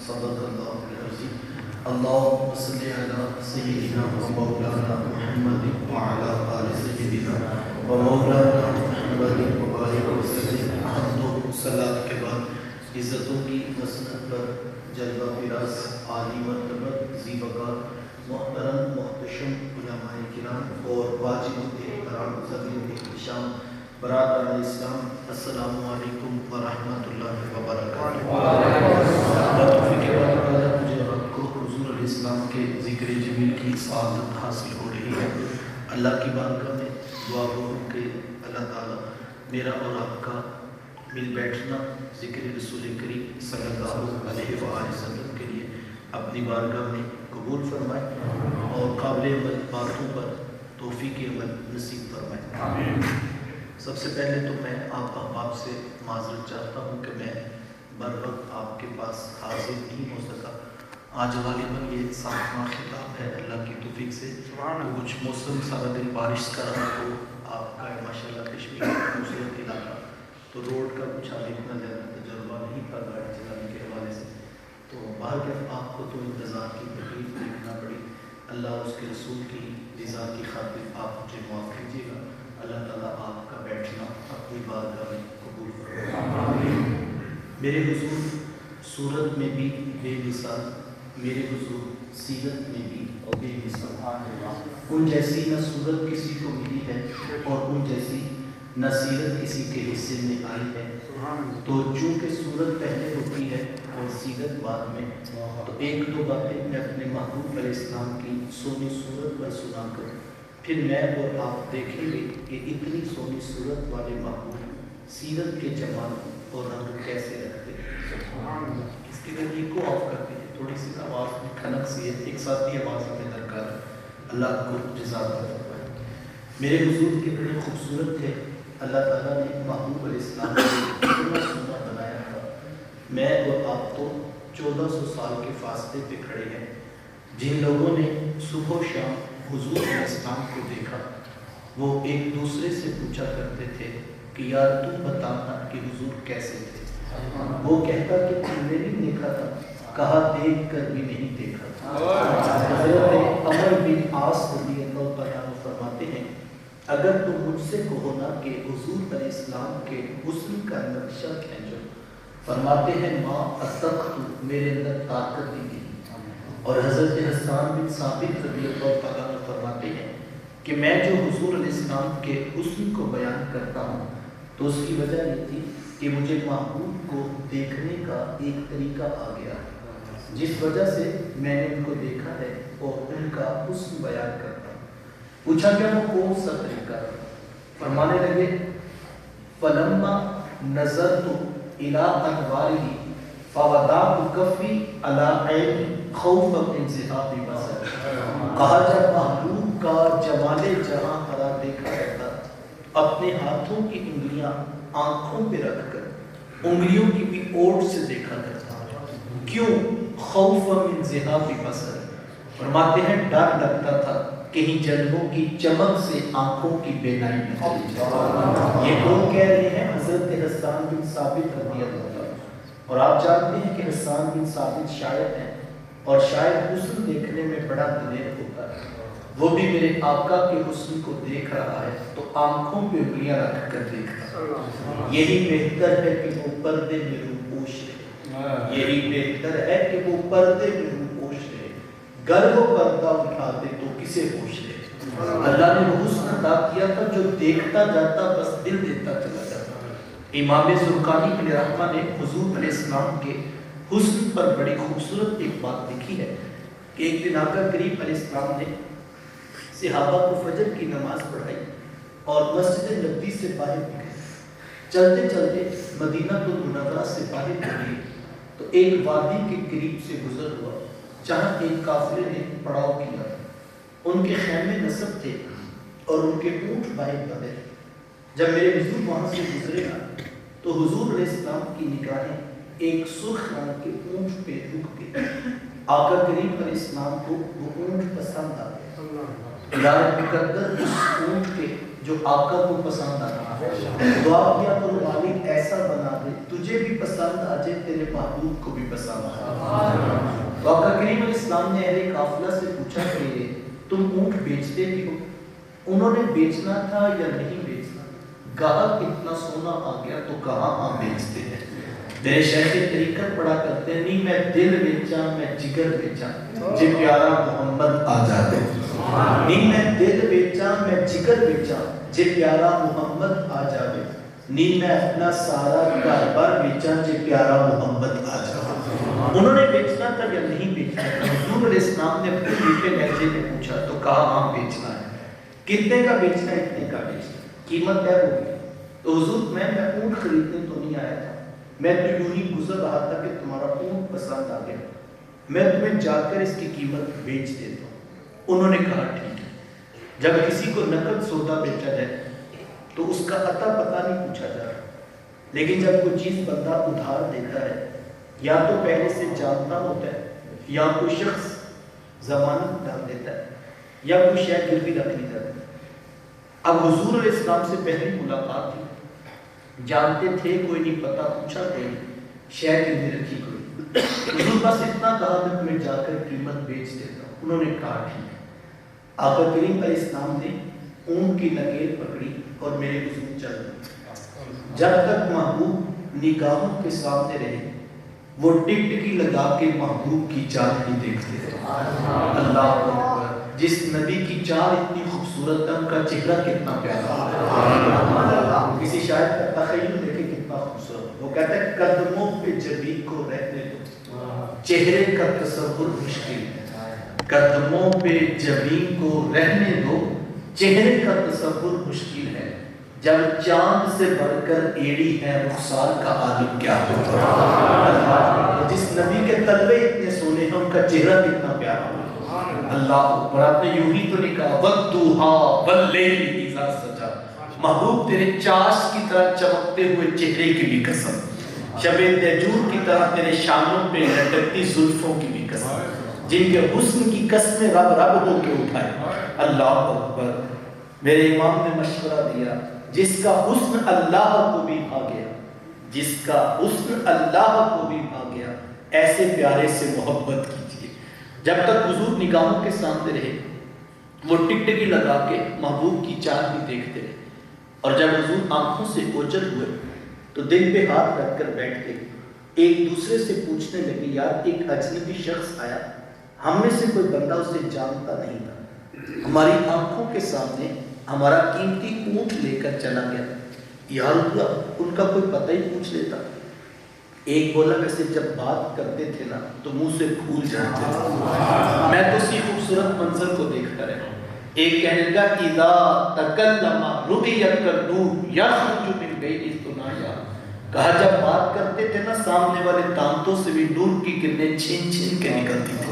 صدق اللہ العظیم اللهم صل على سيدنا ومولانا محمد وعلى آل سيدنا ومولانا محمد وبارك وسلم. حمد و صلاۃ کے بعد عزتوں کی مسند پر جلوہ فراز عالی مرتبت ذی وقار محترم محتشم علماء کرام اور واجب احترام ضمیر احتشام برادران اسلام، السلام علیکم ورحمۃ اللہ وبرکاتہ. مجھے آپ کو حضور علیہ السلام کے ذکر جمیل کی سعادت حاصل ہو رہی ہے. اللہ کی بارگاہ میں دعا ہو کہ اللہ تعالیٰ میرا اور آپ کا مل بیٹھنا ذکر رسول کریم صلی اللہ علیہ وآلہ وسلم کے لیے اپنی بارگاہ میں قبول فرمائے اور قابل عمل باتوں پر توفیق عمل نصیب فرمائے. آمین. سب سے پہلے تو میں آپ احباب سے معذرت چاہتا ہوں کہ میں بر وقت آپ کے پاس حاضر نہیں ہو سکا. آج غالباً یہ 7واں خطاب ہے اللہ کی توفیق سے. کچھ موسم سارا دن بارش کا رہا تو آپ کا ماشاءاللہ کشمیر خوبصورت علاقہ تو روڈ کا کچھ اب اتنا زیادہ تجربہ نہیں تھا گاڑی چلانے کے حوالے سے، تو باہر کے آپ کو تو انتظار کی تکلیف دیکھنا پڑی. اللہ اس کے رسول کی رضا کی خاطر آپ مجھے معاف کیجیے گا. اللہ تعالیٰ آپ کا بیٹھنا اپنی بارگاہ میں قبول فرمائے. میرے حضور صورت میں بھی بے مثال، میرے حضور سیرت میں بھی بے مثال. ان جیسی نہ صورت کسی کو ملی ہے اور ان جیسی نہ سیرت کسی کے حصے میں آئی ہے. تو چونکہ صورت پہلے ہوتی ہے اور سیرت بعد میں، تو ایک دو باتیں میں اپنے محبوب علیہ السلام کی سونی صورت پر سنا کر پھر میں اور آپ دیکھیں گے کہ اتنی سونی صورت والے محبوب سیرت کے جمال اور رنگ کیسے رکھتے ہیں. اس کے لیے ایکو آف کرتے ہیں، تھوڑی سی آواز میں کھنک سی ہے، ایک ساتھ ہی آواز ہمیں درکار ہے. اللہ کو جزا عطا فرمائے. میرے حضور کتنے خوبصورت تھے. اللہ تعالیٰ نے محبوب علیہ السلام کو اتنا سونا بنایا تھا. میں اور آپ تو 1400 سال کے فاصلے پہ کھڑے ہیں. جن لوگوں نے صبح و شام حضور علیہ السلام کو دیکھا وہ ایک دوسرے سے پوچھا کرتے تھے کہ یار تم بتانا کہ حضور کیسے تھے. وہ کہتا کہ تم نے نہیں دیکھا تھا، کہا دیکھ کر بھی نہیں دیکھا تھا. حضرت عمر بن عاص رضی اللہ تعالیٰ عنہ فرماتے ہیں اگر تم مجھ سے کہو نا کہ حضور علیہ السلام کے حسن کا نقشہ کھینچو، فرماتے ہیں ماں اطقت، میرے اندر طاقت ہی نہیں. اور حضرت حسان بن ثابت رضی اللہ تعالیٰ عنہ فرماتے ہیں کہ میں جو حضور علیہ السلام کے حسن کو بیان کرتا ہوں تو اس کی وجہ یہ تھی کہ مجھے محبوب کو دیکھنے کا ایک طریقہ آ گیا جس وجہ سے میں نے ان کو دیکھا ہے اور ان کا حسن بیان کرتا ہوں. پوچھا کیا وہ کون سا طریقہ ہے؟ فرمانے لگے فلما نظرت الی انوارہ فوضعت کفی علی عینی خوفا من ذہاب بصر. کہا جب محبوب کا جمال جہاں حرا دیکھا کرتا اپنے ہاتھوں کی انگلیاں آنکھوں پہ رکھ کر انگلیوں کی بھی اوٹ سے دیکھا کرتا. کیوں؟ خوفا من ذہاب بصر. فرماتے ہیں ڈر لگتا تھا کہیں جلووں کی چمک سے آنکھوں کی بینائی نہ چلی جائے. یہ کون کہہ رہے ہیں؟ حضرت حسان بن ثابت رضی اللہ عنہ. اور آپ جانتے ہیں کہ حسان بن ثابت شاعر ہیں اور شاعر حسن دیکھنے میں بڑا دلیر ہوتا ہے. وہ بھی میرے آقا کے حسن کو دیکھ رہا ہے تو آنکھوں پہ انگلیاں رکھ کر دیکھ رہا ہے. یہی بہتر ہے کہ وہ پردے میں روپوش رہے. یہی بہتر ہے کہ وہ پردے میں روپوش رہے. گر وہ پردہ اٹھا دے تو کسے ہوش رہے. اللہ نے وہ حسن عطا کیا تھا جو دیکھتا جاتا بس دل دیتا چلا جاتا. امام زرقانی علیہ رحمہ نے حضور علیہ السلام کے حسن پر بڑی خوبصورت ایک بات لکھی ہے کہ ایک دن آقا کریم علیہ السلام نے صحابہ کو فجر کی نماز پڑھائی اور مسجد نبوی سے باہر نکلے. چلتے چلتے مدینہ المنورہ سے باہر نکلے تو ایک وادی کے قریب سے گزر ہوا جہاں ایک قافلے نے پڑاؤ کیا. ان کے خیمے نصب تھے اور ان کے اونٹ باہر بندھے. جب میرے حضور وہاں سے گزرے نا تو حضور علیہ السلام کی نگاہیں ایک سرخ رنگ کے اونٹ پہ رک گئی. آقا کریم علیہ السلام کو وہ اونٹ پسند آ گیا. اللہ مقدر اس اونٹ کے جو آقا کو پسند آتا ہے. دعا کیا تو مالک ایسا بنا دے تجھے بھی پسند آ جائے تیرے محبوب کو بھی پسند آ جائے. آقا کریم علیہ السلام نے اہل قافلہ سے پوچھا کہ تم اونٹ بیچتے بھی ہو؟ انہوں نے بیچنا تھا یا نہیں بیچنا؟ گاہک اتنا سونا آ گیا تو کہاں ہم بیچتے ہیں. میرے شیخ طریقت پڑا کرتے ہیں نہیں میں دل بیچا میں جگر بیچا جے پیارا محمد آ جاتے. نہیں میں دل بیچا میں جگر بیچا جے پیارا محمد آ جاوے. نہیں میں اپنا سارا گھر بار بیچا جے پیارا محمد آ جاوے. انہوں نے بیچنا تھا یا نہیں بیچنا تھا. حضور علیہ السلام نے اپنے میٹھے لہجے میں پوچھا تو کہا ہاں بیچنا ہے. کتنے کا بیچنا ہے؟ اتنے کا بیچنا. قیمت طے ہو گئی. تو حضور میں اونٹ خریدنے تو نہیں آیا تھا, میں تو یوں ہی گزر رہا تھا کہ تمہارا اونٹ پسند آ گیا, میں تمہیں جا کر اس کی قیمت بیچ دیتا ہوں. انہوں نے کہا ٹھیک ہے. جب کسی کو نقد سودا بیچا جائے تو اس کا عطا پتہ نہیں پوچھا جا رہا, لیکن جب کوئی چیز بندہ ادھار دیتا ہے یا تو پہلے سے جانتا ہوتا ہے یا کوئی شخص ضمانت ڈال دیتا ہے یا کوئی شے گروی رکھ لی جاتی ہے. اب حضور علیہ السلام سے پہلی ملاقات تھی, جانتے تھے کوئی نہیں, پتا پوچھا کوئی نہیں, شے گروی رکھی کوئی. حضور بس اتنا کہا میں تمہیں جا کر قیمت بیچ دیتا ہوں. انہوں نے کہا ٹھیک ہے. آقا کریم علیہ السلام نے اونٹ کی نکیل پکڑی اور میرے حضور چل گئے. جب تک محبوب نگاہوں کے سامنے رہے وہ ٹکٹکی لگا کے محبوب کی چال ہی دیکھتے تھے. اللہ اکبر. جس نبی کی چال اتنی خوبصورت ہے ان کا چہرہ کتنا پیارا. کسی شاعر کا تخیل دیکھے کتنا خوبصورت. وہ کہتا ہے قدموں پہ جبین کو رہنے دو چہرے کا تصور مشکل ہے. قدموں پہ جبین کو رہنے دو چہرے کا تصور مشکل ہے. جب چاند سے بڑھ کر ایڑی ہے رخسار کا عالم کیا ہوگا. جس نبی کے تلوے اتنے سونے ہیں ان کا چہرہ کتنا پیارا. اللہ اکبر. آپ نے یوں ہی تو نہیں کہا وَالضُّحَىٰ وَاللَّيْلِ إِذَا سَجَىٰ. محبوب تیرے چاش کی طرح چمکتے ہوئے چہرے کی بھی قسم, شب دجور کی طرح تیرے شانوں پہ لٹکتی زلفوں کی بھی قسم, جن کے حسن کی قسمیں رب رب ہو کے اٹھائے. اللہ اکبر. میرے امام نے مشورہ دیا جس کا حسن اللہ کو بھی بھا گیا, جس کا حسن اللہ کو بھی بھا گیا, ایسے پیارے سے محبت کیجیے. جب تک حضور نگاہوں کے سامنے رہے وہ ٹکٹکی لگا کے محبوب کی چال بھی دیکھتے رہے. اور جب حضور آنکھوں سے اوجھل ہوئے تو دل پہ ہاتھ رکھ کر بیٹھ کے ایک دوسرے سے پوچھنے لگے یار ایک اجنبی شخص آیا, ہم میں سے کوئی بندہ اسے جانتا نہیں تھا, ہماری آنکھوں کے سامنے ہمارا قیمتی اونٹ لے کر چلا گیا, یا اللہ ان کا کوئی پتہ ہی پوچھ لیتا. ایک بولا ویسے جب بات کرتے تھے نا تو منہ سے پھول جاتے تھے, میں تو اسی خوبصورت منظر کو دیکھتا رہا. ایک کہنے لگا اذا تکلم رؤیت النور یخرج من بین الثنایا. کہا جب بات کرتے تھے نا سامنے والے دانتوں سے بھی نور کی کرنیں چھن چھن کے نکلتی تھی.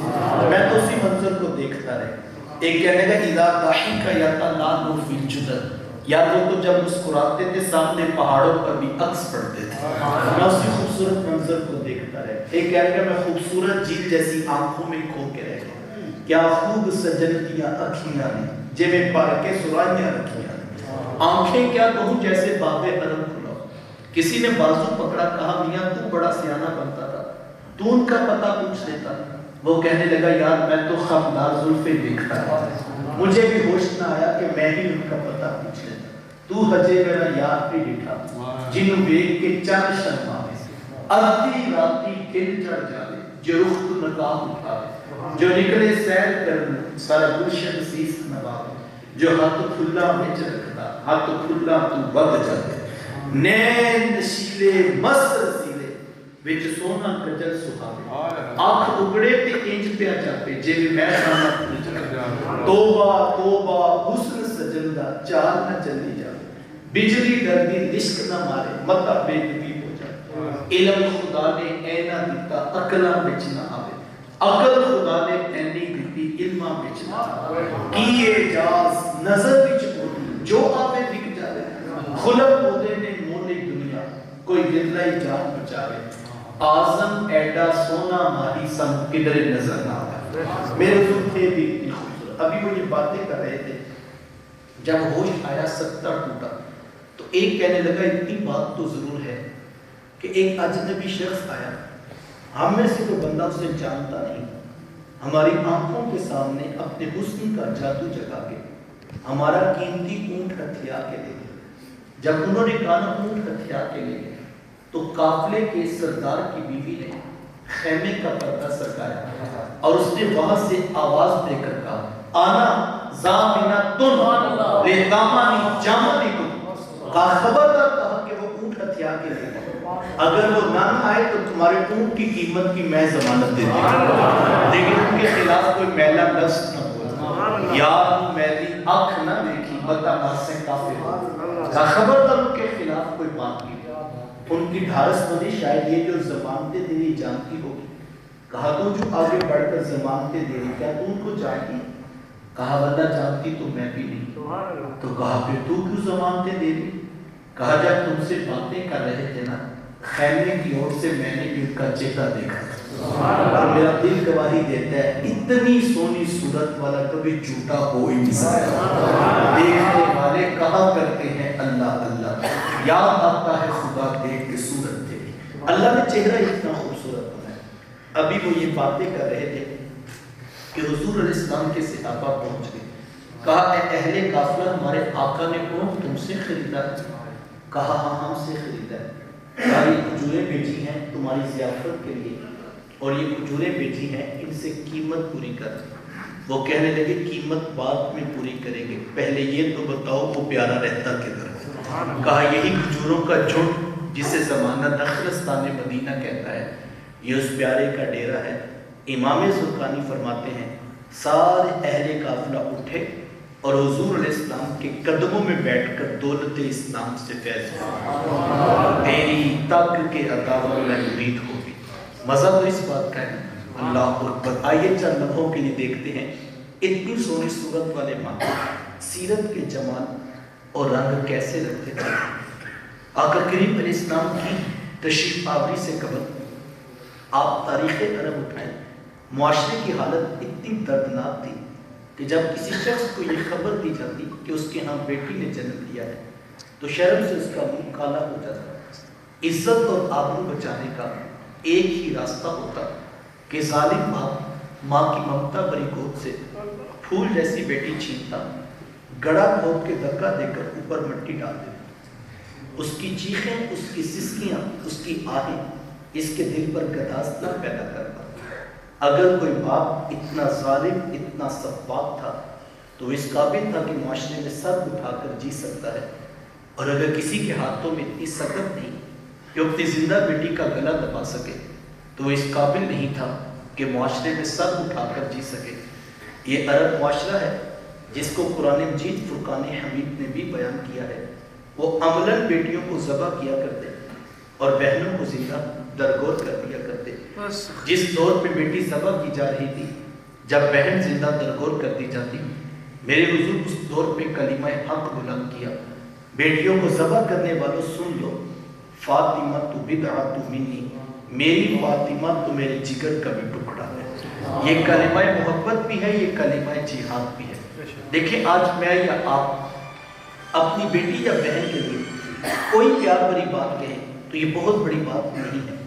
میں تو اسی منظر کو دیکھتا رہا. ایک کہنے لگا اذا ضحک یتلالو فی الجدل. یا تو جب مسکراتے تھے سامنے پہاڑوں پر بھی عکس پڑتے تھے. میں اسی خوبصورت منظر کو دیکھتا رہا. ایک کہنے لگا میں خوبصورت جھیل جیسی آنکھوں میں کھو کے رہ گیا. کیا خوب سجنتیاں اکھیاں نے جے میں پار کے سرائیاں رکھیاں. آنکھیں کیا کہوں جیسے باب حرم کھلا. کسی نے بازو پکڑا کہا میاں تو بڑا سیانہ بنتا تھا, تو ان کا پتہ پوچھ لیتا. وہ کہنے لگا یار میں تو خمدار زلفیں دیکھتا تھا, مجھے بھی ہوش نہ آیا کہ میں ہی ان کا پتہ پوچھ لیتا. تو ہجے میرا یار پہ ڈٹھا جنہوں بیگ کے چار شرماوے, ادھی راتی گل چڑھ جاوے جو رخ تو نقاب اٹھاوے, جو نکلے سیر کر سارا گلشن سیس نواوے, جو ہاتھ کھلا وچ رکھتا ہاتھ کھلا تو بد جاوے. نین نشیلے مست رسیلے وچ سونا کجل سہاوے, آنکھ اگڑے تے انج پیا جاپے جے میں سامنا پوچھ رکھا. توبہ توبہ حسن سجن دا چال نہ چلی جا, بجلی ڈردی لشک نہ مارے متا بے دبی ہو جائے. علم خدا نے اینا دیتا عقلاں وچ نہ آوے, عقل خدا نے اینی دیتی علماں وچ نہ آوے. کی اعجاز نظر وچ موٹی جو آوے وک جاوے, خلق اودے نے مونی دنیا کوئی دلائی جان بچاوے. آزم ایڈا سونا ماہی سن کدھر نظر نہ آوے. میرے حضور تھے بھی اتنی خوبصورت. ابھی وہ یہ باتیں کر رہے تھے جب ہوش آیا سکتا ٹوٹا تو ایک کہنے لگا اتنی بات تو ضرور ہے کہ ایک اجنبی شخص آیا، ہم میں سے کوئی بندہ اسے جانتا نہیں، ہماری آنکھوں کے سامنے اپنے حسن کا جادو جگا کے ہمارا قیمتی اونٹ ہتھیا کے لے گئے۔ جب انہوں نے کہا نا اونٹ ہتھیا کے لے گئے تو قافلے کے سردار کی بیوی نے خیمے کا پردہ سرکایا اور اس نے وہاں سے آواز دے کر کہا آنا زامنۃ لطامانی جامنکم، کہا خبردار، کہا کہ وہ اونٹ ہتھیا کے لے گئے، اگر وہ نہ آئے تو تمہارے اونٹ کی قیمت کی میں ضمانت دے دوں گا، لیکن ان کے خلاف کوئی میلا لفظ نہ بولا، یار میری آنکھ نہ دیکھی بتا سے کافر ہو، کہا خبردار ان کے خلاف کوئی بات نہیں۔ ان کی ڈھارس بنی شاید یہ جو ضمانتیں دے رہی جانتی ہوگی، کہا تو جو آگے بڑھ کر ضمانتیں دے رہی کیا تو ان کو جانتی؟ کہا بندہ جانتی تو میں بھی نہیں، تو کہا پھر تو کیوں ضمانتیں دے رہی؟ کہا جب تم سے باتیں کر رہے تھے نا خیمے کی اور سے میں نے بھی ان کا چہرہ دیکھا اور میرا دل گواہی دیتا ہے اتنی سونی صورت والا کبھی جھوٹا ہو ہی نہیں سکتا۔ دیکھنے والے کہا کرتے ہیں اللہ اللہ، یاد آتا ہے خدا دیکھ کے صورت تیری، اللہ نے چہرہ اتنا خوبصورت بنایا۔ ابھی وہ یہ باتیں کر رہے تھے کہ حضور علیہ السلام کے صحابہ پہنچ گئے، کہا اے اہل قافلہ ہمارے آقا نے اونٹ تم سے خریدا؟ کہا ہاں ہم سے خریدا ہے، ساری کھجوریں بیچی ہیں تمہاری ضیافت کے لیے اور یہ کھجوریں بیچی ہیں، ان سے قیمت پوری کر۔ وہ کہنے لگے قیمت بعد میں پوری کریں گے، پہلے یہ تو بتاؤ وہ پیارا رہتا کدھر ہے؟ کہا یہی کھجوروں کا جھنڈ جسے زمانہ نخلستان مدینہ کہتا ہے، یہ اس پیارے کا ڈیرا ہے۔ امام زرقانی فرماتے ہیں سارے اہل قافلہ اٹھے اور حضور علیہ السلام کے قدموں میں بیٹھ کر دولت اسلام سے فیض ہوا، تیری تک کے عطا میں مرید ہوگی۔ مزہ تو اس بات کا ہے اللہ اکبر۔ آئیے چند لمحوں کے لیے دیکھتے ہیں اتنی سونی صورت والے ماں سیرت کے جمال اور رنگ کیسے رکھتے تھے۔ آقا کریم علیہ السلام کی تشریف آوری سے قبل آپ تاریخ عرب اٹھائیں، معاشرے کی حالت اتنی دردناک تھی کہ جب کسی شخص کو یہ خبر دی جاتی کہ اس کے ہاں بیٹی نے جنم لیا ہے تو شرم سے اس کا منہ کالا ہو جاتا۔ عزت اور آبرو بچانے کا ایک ہی راستہ ہوتا کہ ظالم باپ ماں کی ممتا بری گود سے پھول جیسی بیٹی چھینتا، گڑا کھود کے دھکا دے کر اوپر مٹی ڈال دیتا۔ اس کی چیخیں، اس کی سسکیاں، اس کی آہیں اس کے دل پر گداز نہ پیدا کرتا۔ اگر کوئی باپ اتنا ظالم، اتنا سفاک تھا تو اس قابل تھا کہ معاشرے میں سر اٹھا کر جی سکتا ہے، اور اگر کسی کے ہاتھوں میں اتنی سکت نہیں کہ اپنی زندہ بیٹی کا گلا دبا سکے تو وہ اس قابل نہیں تھا کہ معاشرے میں سر اٹھا کر جی سکے۔ یہ عرب معاشرہ ہے جس کو قرآن مجید فرقان حمید نے بھی بیان کیا ہے۔ وہ عملاً بیٹیوں کو ذبح کیا کرتے اور بہنوں کو زندہ درگور کر دیا کرتے۔ جس دور پہ بیٹی ذبح کی جا رہی تھی، جب بہن زندہ درگور کر دی جاتی، میرے حضور اس دور پہ کلمہ حق بلند کیا، بیٹیوں کو ذبح کرنے والوں سن لو، فاطمہ تو بدعۃ منی، میری فاطمہ تو میرے جگر کا بھی ٹکڑا ہے۔ یہ کلمہ محبت بھی ہے، یہ کلمہ جہاد بھی ہے۔ دیکھیں آج میں یا آپ اپنی بیٹی یا بہن کے لیے کوئی پیار بھری بات کہیں تو یہ بہت بڑی بات نہیں ہے۔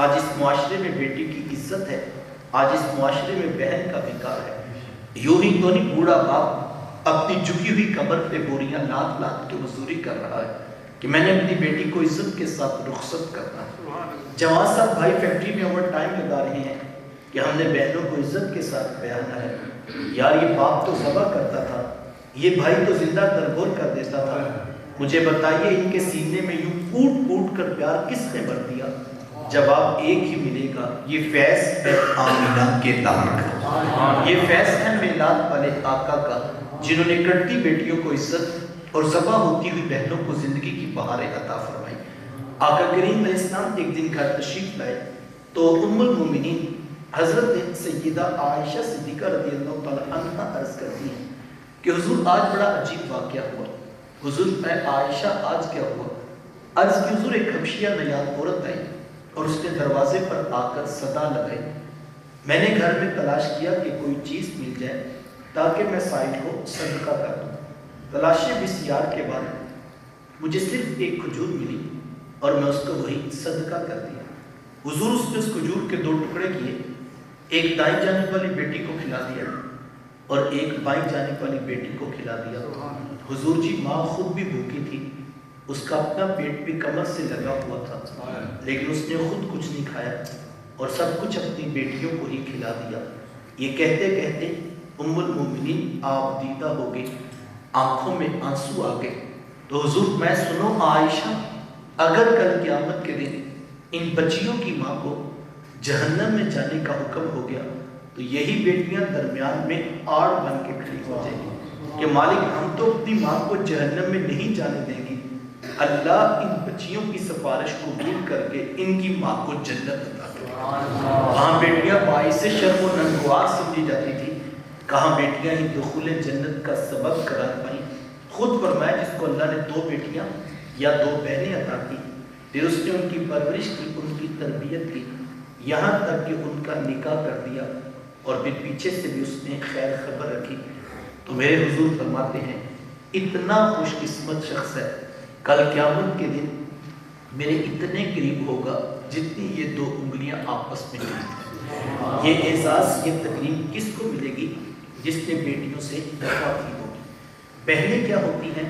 آج اس معاشرے میں بیٹی کی عزت ہے، آج اس معاشرے میں بہن کا وقار ہے۔ یوں ہی تو نہیں بوڑھا باپ اپنی جھکی ہوئی کمر پہ بوریاں لاد لاد کے مزدوری کر رہا ہے کہ میں نے اپنی بیٹی کو عزت کے ساتھ رخصت کرنا ہے۔ جوان صاحب بھائی فیکٹری میں اوور ٹائم لگا رہے ہیں کہ ہم نے بہنوں کو عزت کے ساتھ بیانا ہے۔ یار یہ باپ تو ذبح کرتا تھا، یہ بھائی تو زندہ درگور کر دیتا تھا، مجھے بتائیے ان کے سینے میں یوں کوٹ کوٹ کر پیار کس نے بھر دیا؟ جواب ایک ہی ملے گا، یہ فیض ہے آمینہ کے لال کا، یہ فیض ہے میلاد والے آقا کا، جنہوں نے کٹتی بیٹیوں کو عزت اور ذبح ہوتی ہوئی بہنوں کو زندگی کی بہاریں عطا فرمائی۔ آقا کریم علیہ السلام ایک دن گھر تشریف لائے تو ام المومنین حضرت سیدہ عائشہ صدیقہ رضی اللہ تعالیٰ عنہ عرض کرتی ہیں کہ حضور آج بڑا عجیب واقعہ ہوا۔ حضور اے عائشہ آج کیا ہوا؟ عرض کی حضور ایک حبشیہ نیاد عورت آئی اور اس نے دروازے پر آ کر صدا لگائی۔ میں نے گھر میں تلاش کیا کہ کوئی چیز مل جائے تاکہ میں سائل کو صدقہ کر دوں۔ تلاشی بسیار کے بعد مجھے صرف ایک کھجور ملی اور میں اس کو وہی صدقہ کر دیا۔ حضور اس نے اس کھجور کے 2 ٹکڑے کیے، ایک دائیں جانب والی بیٹی کو کھلا دیا اور ایک بائیں جانب والی بیٹی کو کھلا دیا۔ حضور جی ماں خود بھی بھوکی تھی، اس کا اپنا پیٹ بھی کمر سے لگا ہوا تھا، لیکن اس نے خود کچھ نہیں کھایا اور سب کچھ اپنی بیٹیوں کو ہی کھلا دیا۔ یہ کہتے کہتے ام المومنین آپ دیدہ ہو گئی، آنکھوں میں آنسو آ گئے۔ تو حضور میں سنو عائشہ، اگر کل قیامت کے دن ان بچیوں کی ماں کو جہنم میں جانے کا حکم ہو گیا تو یہی بیٹیاں درمیان میں آڑ بن کے کھڑی ہو جائیں گی کہ مالک ہم تو اپنی ماں کو جہنم میں نہیں جانے دیں گی، اللہ ان بچیوں کی سفارش قبول کر کے ان کی ماں کو جنت عطا کرے۔ وہاں بیٹیاں باعث شرم و ننگوار سمجھی جاتی تھی، کہاں بیٹیاں ہی دخول جنت کا سبب قرار پائیں۔ خود فرمایا جس کو اللہ نے 2 بیٹیاں یا 2 بہنیں عطا کی، پھر اس نے ان کی پرورش کی، ان کی تربیت کی، یہاں تک کہ ان کا نکاح کر دیا اور پھر پیچھے سے بھی اس نے خیر خبر رکھی، تو میرے حضور فرماتے ہیں اتنا خوش قسمت شخص ہے کل قیامت کے دن میرے اتنے قریب ہوگا جتنی یہ 2 انگلیاں آپس میں قریب ہیں۔ یہ اعزاز، یہ تکریم کس کو ملے گی؟ جس نے بیٹیوں سے دفاع کی ہوگی۔ بہنیں کیا ہوتی ہیں؟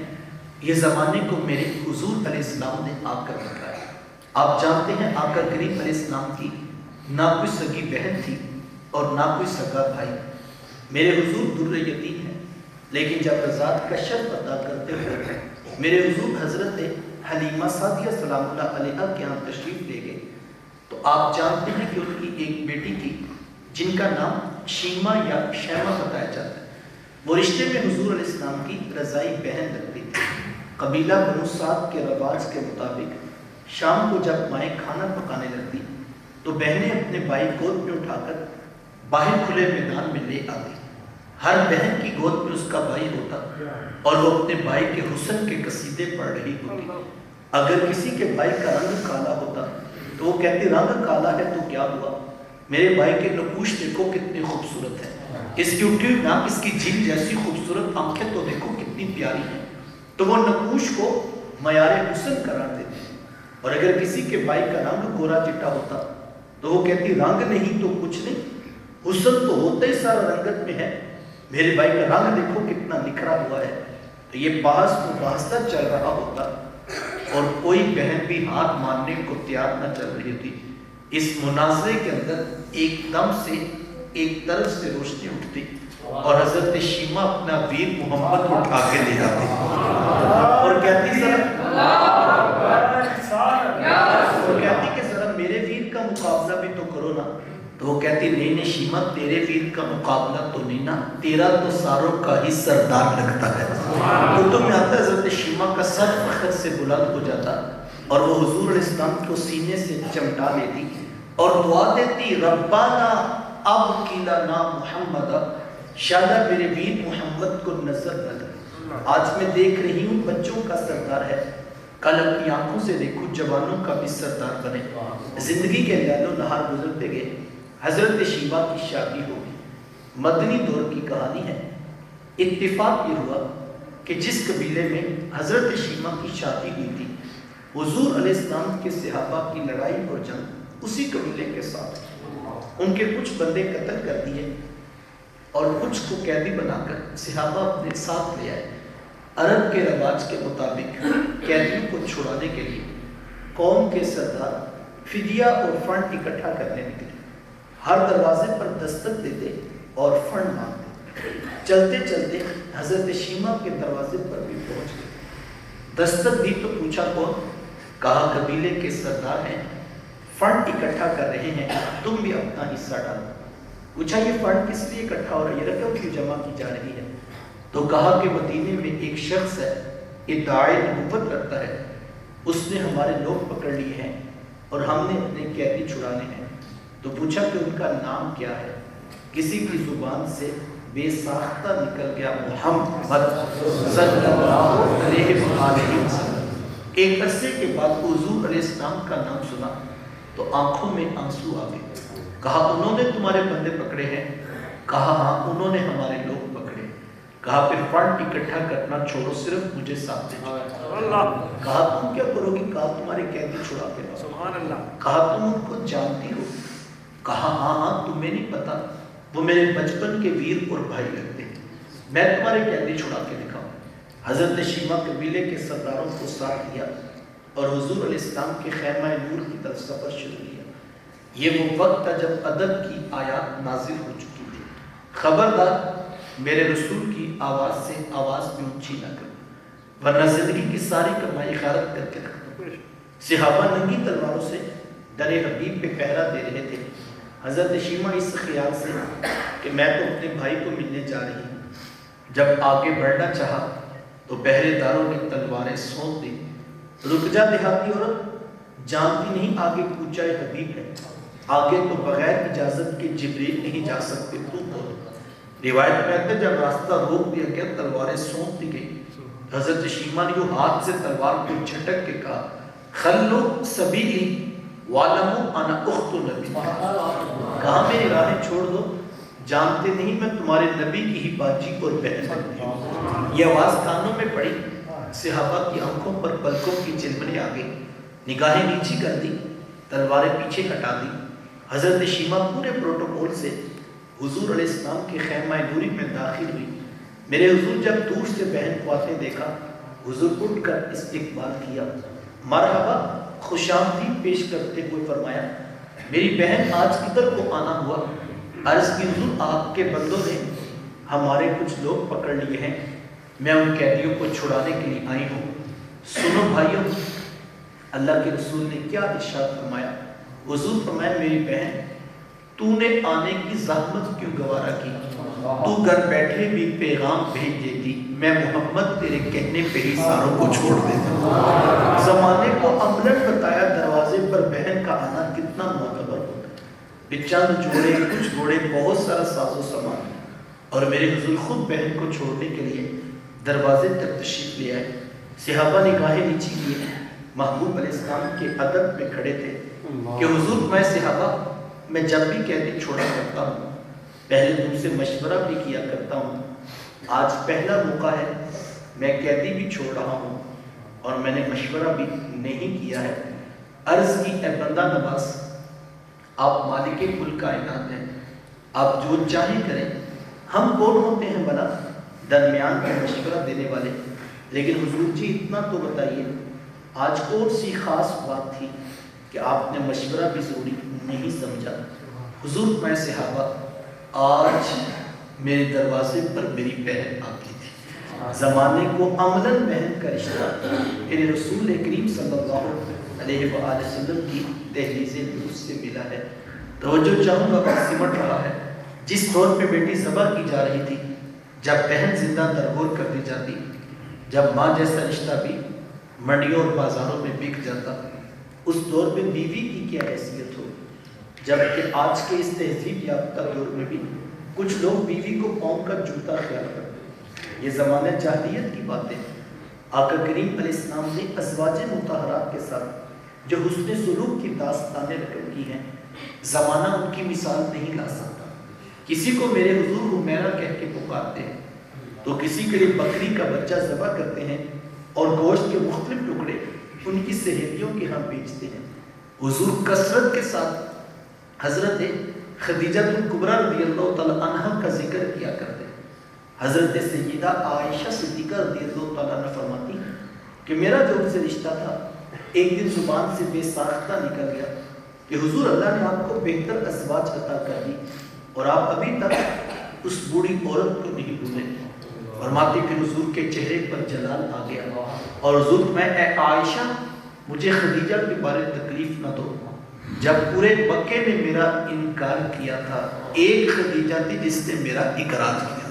یہ زمانے کو میرے حضور علیہ السلام نے آ کر بتایا۔ آپ جانتے ہیں آقا کریم علیہ السلام کی نہ کوئی سگی بہن تھی اور نہ کوئی سگا بھائی۔ میرے حضور در یتیم ہیں، لیکن جب رضاعت کا شرط ادا کرتے ہوئے میرے حضور حضرت حلیمہ سعدیہ سلام اللہ علیہا کے یہاں تشریف لے گئے تو آپ جانتے ہیں کہ ان کی ایک بیٹی تھی جن کا نام شیمہ یا شیمہ بتایا جاتا ہے۔ وہ رشتے میں حضور علیہ السلام کی رضائی بہن لگتی تھی۔ قبیلہ بنو سعد کے رواج کے مطابق شام کو جب مائیں کھانا پکانے لگتی تو بہنیں اپنے بھائی گود میں اٹھا کر باہر کھلے میدان میں لے آتی۔ ہر بہن کی گود میں اس کا بھائی ہوتا اور وہ اپنے بھائی کے حسن کے قصیدے پڑھ رہی ہوتی۔ اگر کسی کے بھائی کا رنگ کالا ہوتا تو وہ کہتی رنگ کالا ہے تو کیا ہوا، میرے بھائی کے نقوش دیکھو کتنی خوبصورت ہے، اس کی اٹھی ہوئی ناک، اس کی جھیل جیسی خوبصورت آنکھیں تو دیکھو کتنی پیاری ہیں۔ تو وہ نقوش کو معیار حسن قرار دیتے ہیں۔ اور اگر کسی کے بھائی کا رنگ گورا چٹا ہوتا تو وہ کہتی رنگ نہیں تو کچھ نہیں، حسن تو ہوتا ہی سارا رنگت میں ہے، میرے بھائی کا رنگ دیکھو کتنا نکھرا ہوا ہے۔ تو یہ بحث مباحثہ چل رہا ہوتا اور کوئی بہن بھی ہاتھ ماننے کو تیار نہ چل رہی تھی۔ اس مناظرے کے اندر ایک دم سے ایک طرف سے روشنی اٹھتی اور حضرت شیمہ اپنا ویر محمد کو اٹھا کے لے آتی اور کہتی کہ ذرا میرے ویر کا مقابلہ بھی تو کرو نا۔ تو وہ کہتی نہیں نہیں شیمہ تیرے ویر کا مقابلہ تو نہیں نا، تیرا تو ساروں کا ہی سردار لگتا ہے۔ تو میں آتا حضرت شیمہ کا سر فخر سے بلند ہو جاتا اور وہ حضور علیہ السلام کو سینے سے چمٹا لیتی اور دعا دیتی ربنا اب کلنا محمد، شاید میرے ویر محمد کو نظر نہ لگے۔ آج میں دیکھ رہی ہوں بچوں کا سردار ہے، کل اپنی آنکھوں سے دیکھو جوانوں کا بھی سردار بنے۔ زندگی کے لہو نہار گزرتے گئے، حضرت شیبہ کی شادی ہو گئی۔ مدنی دور کی کہانی ہے۔ اتفاق یہ ہوا کہ جس قبیلے میں حضرت شیبہ کی شادی ہوئی تھی، حضور علیہ السلام کے صحابہ کی لڑائی اور جنگ اسی قبیلے کے ساتھ، ان کے کچھ بندے قتل کر دیے اور کچھ کو قیدی بنا کر صحابہ اپنے ساتھ لے آئے۔ عرب کے رواج کے مطابق قیدیوں کو چھڑانے کے لیے قوم کے سردار فدیہ اور فنڈ اکٹھا کرنے نکلے۔ ہر دروازے پر دستک دیتے اور فنڈ مانگتے۔ چلتے چلتے حضرت شیمہ کے دروازے پر بھی پہنچ گئے۔ دستک دی تو پوچھا کون؟ کہا قبیلے کے سردار ہیں، فنڈ اکٹھا کر رہے ہیں، تم بھی اپنا حصہ ڈالو۔ پوچھا یہ فنڈ کس لیے اکٹھا ہو رہا ہے، یہ رقم کیوں جمع کی جا رہی ہے؟ تو کہا کہ مدینے میں ایک شخص ہے، ادعائے نبوت رکھتا ہے، اس نے ہمارے لوگ پکڑ لیے ہیں اور ہم نے اپنے قیدی چھڑانے ہیں۔ تو پوچھا کہ ان کا نام کیا ہے؟ کسی کی زبان سے بے ساختہ نکل گیا محمد صلی اللہ علیہ وسلم۔ ایک عرصے کے بعد حضور علیہ السلام کا نام سنا تو آنکھوں میں آنسو آ گئے۔ کہا انہوں نے تمہارے بندے پکڑے ہیں؟ کہا ہاں انہوں نے ہمارے لوگ پکڑے۔ کہا پھر فنڈ اکٹھا کرنا چھوڑو، صرف مجھے ساتھ لے چلو۔ کہا تم کیا کرو گے؟ کہا تمہارے قیدی چھڑا کے لاؤ۔ سبحان اللہ۔ کہا تم ان کو جانتی ہو؟ کہا ہاں تمہیں نہیں پتا، وہ میرے بچپن کے ویر اور بھائی لگتے ہیں، میں تمہارے قیدی چھڑا کے دکھاؤں۔ حضرت شیمہ قبیلے کے سرداروں کو ساتھ لیا اور حضور علیہ السلام کے خیمہ نور کی طرف سفر شروع کیا۔ یہ وہ وقت تھا جب ادب کی آیات نازل ہو چکی تھی۔ خبردار میرے رسول کی آواز سے آواز بھی اونچی نہ کرو، ورنہ زندگی کی ساری کمائی غارت کر کے رکھ دو۔ صحابہ ننگی تلواروں سے در حبیب پہ پہرا دے رہے تھے۔ حضرت شیمہ اس خیال سے کہ میں تو اپنے بھائی کو ملنے جا رہی ہوں، جب آگے بڑھنا چاہا تو پہرے داروں نے تلواریں سونپ دی۔ رک جا دیہاتی عورت، جانتی نہیں آگے کوچہ حبیب ہے، آگے تو بغیر اجازت کے جبریل نہیں جا سکتے، تو بول۔ روایت میں آتا ہے جب راستہ روک دیا گیا تلواریں سونپ دی گئی۔ حضرت شیمہ نے وہ ہاتھ سے تلوار کو جھٹک کے کہا خلو سبیلی وَعْلَمُوا أَنَا أُخْتُ نبی، کہا میری راہیں چھوڑ دو، جانتے نہیں میں تمہارے نبی کی ہی باجی اور بہن ہوں۔ یہ آواز کانوں میں پڑی، صحابہ کی آنکھوں پر پلکوں کی چلمنے آ گئی، نگاہیں نیچی کر دی، تلواریں پیچھے ہٹا دی۔ حضرت شیمہ پورے پروٹوکول سے حضور علیہ السلام کے خیمہ نوری میں داخل ہوئی۔ میرے حضور جب دور سے بہن کو آتے دیکھا، حضور اٹھ کر استقبال کیا، مرحبا خوش آمدید پیش کرتے ہوئے فرمایا میری بہن آج کدھر کو آنا ہوا؟ عرض کی حضور آپ کے بندوں نے ہمارے کچھ لوگ پکڑ لیے ہیں، میں ان قیدیوں کو چھڑانے کے لیے آئی ہوں۔ سنو بھائیوں، اللہ کے رسول نے کیا ارشاد فرمایا؟ حضور فرمایا میری بہن تو نے آنے کی زحمت کیوں گوارا کی؟ تو گھر بیٹھے بھی پیغام بھیج دیتی، میں محمد تیرے کہنے پہ ہی ساروں کو چھوڑ دیتا۔ زمانے کو عملاً بتایا دروازے پر بہن کا آنا کتنا معتبر ہوتا، چند جوڑے کچھ گھوڑے بہت سارا ساز و سامان، اور میرے حضور خود بہن کو چھوڑنے کے لیے دروازے تک تشریف لے آئے۔ صحابہ نگاہیں نیچی کیے، محبوب علیہ السلام کے ادب میں کھڑے تھے کہ حضور میں صحابہ میں جب بھی قیدی چھوڑا کرتا ہوں پہلے تم سے مشورہ بھی کیا کرتا ہوں، آج پہلا موقع ہے میں قیدی بھی چھوڑ رہا ہوں اور میں نے مشورہ بھی نہیں کیا ہے۔ عرض کی اے بندہ نواز، آپ مالک کل کائنات ہیں، آپ جو چاہیں کریں، ہم کون ہوتے ہیں بھلا درمیان میں مشورہ دینے والے؟ لیکن حضور جی اتنا تو بتائیے آج کون سی خاص بات تھی کہ آپ نے مشورہ بھی ضروری نہیں سمجھا؟ حضور میں صحابہ آج میرے دروازے پر میری بہن آتی تھی، زمانے کو عملاً بہن کا رشتہ میرے رسول کریم صلی اللہ علیہ وآلہ وسلم کی دہلیز درست سے ملا ہے۔ توجہ چاہوں گا وقت سمٹ رہا ہے۔ جس دور پہ بیٹی ذبح کی جا رہی تھی، جب بہن زندہ درگور کر دی جاتی، جب ماں جیسا رشتہ بھی منڈیوں اور بازاروں میں بک جاتا، اس دور میں بیوی کی کیا حیثیت ہو، جبکہ آج کے اس تہذیب یافتہ دور میں بھی کچھ لوگ بیوی کو پاؤں کا جوتا خیال کرتے۔ یہ زمانہ جاہلیت کی باتیں۔ آقا کریم علیہ السلام نے ازواج مطہرات کے ساتھ جو حسن سلوک کی داستانیں رقم کی ہیں، زمانہ ان کی مثال نہیں لا سکتا۔ کسی کو میرے حضور حمیرہ کہہ کے پکارتے ہیں تو کسی کے لیے بکری کا بچہ ذبح کرتے ہیں اور گوشت کے مختلف ٹکڑے ان کی سہیلیوں کے ہاں بیچتے ہیں۔ حضور کثرت کے ساتھ حضرت خدیجہ کبریٰ رضی اللہ تعالیٰ عنہ کا ذکر کیا کرتے ہیں۔ حضرت سیدہ عائشہ صدیقہ رضی اللہ تعالیٰ عنہ فرماتی ہیں کہ میرا جو ان سے رشتہ تھا ایک دن زبان سے بے ساختہ نکل گیا کہ حضور اللہ نے آپ کو بہتر ازواج عطا کر دی اور آپ ابھی تک اس بوڑھی عورت کو نہیں بھولے۔ فرماتے پھر حضور کے چہرے پر جلال آ گیا اور حضور میں اے عائشہ مجھے خدیجہ کے بارے تکلیف نہ دو، جب پورے مکے نے میرا انکار کیا تھا ایک خدیجہ تھی جس نے میرا اقرار کیا۔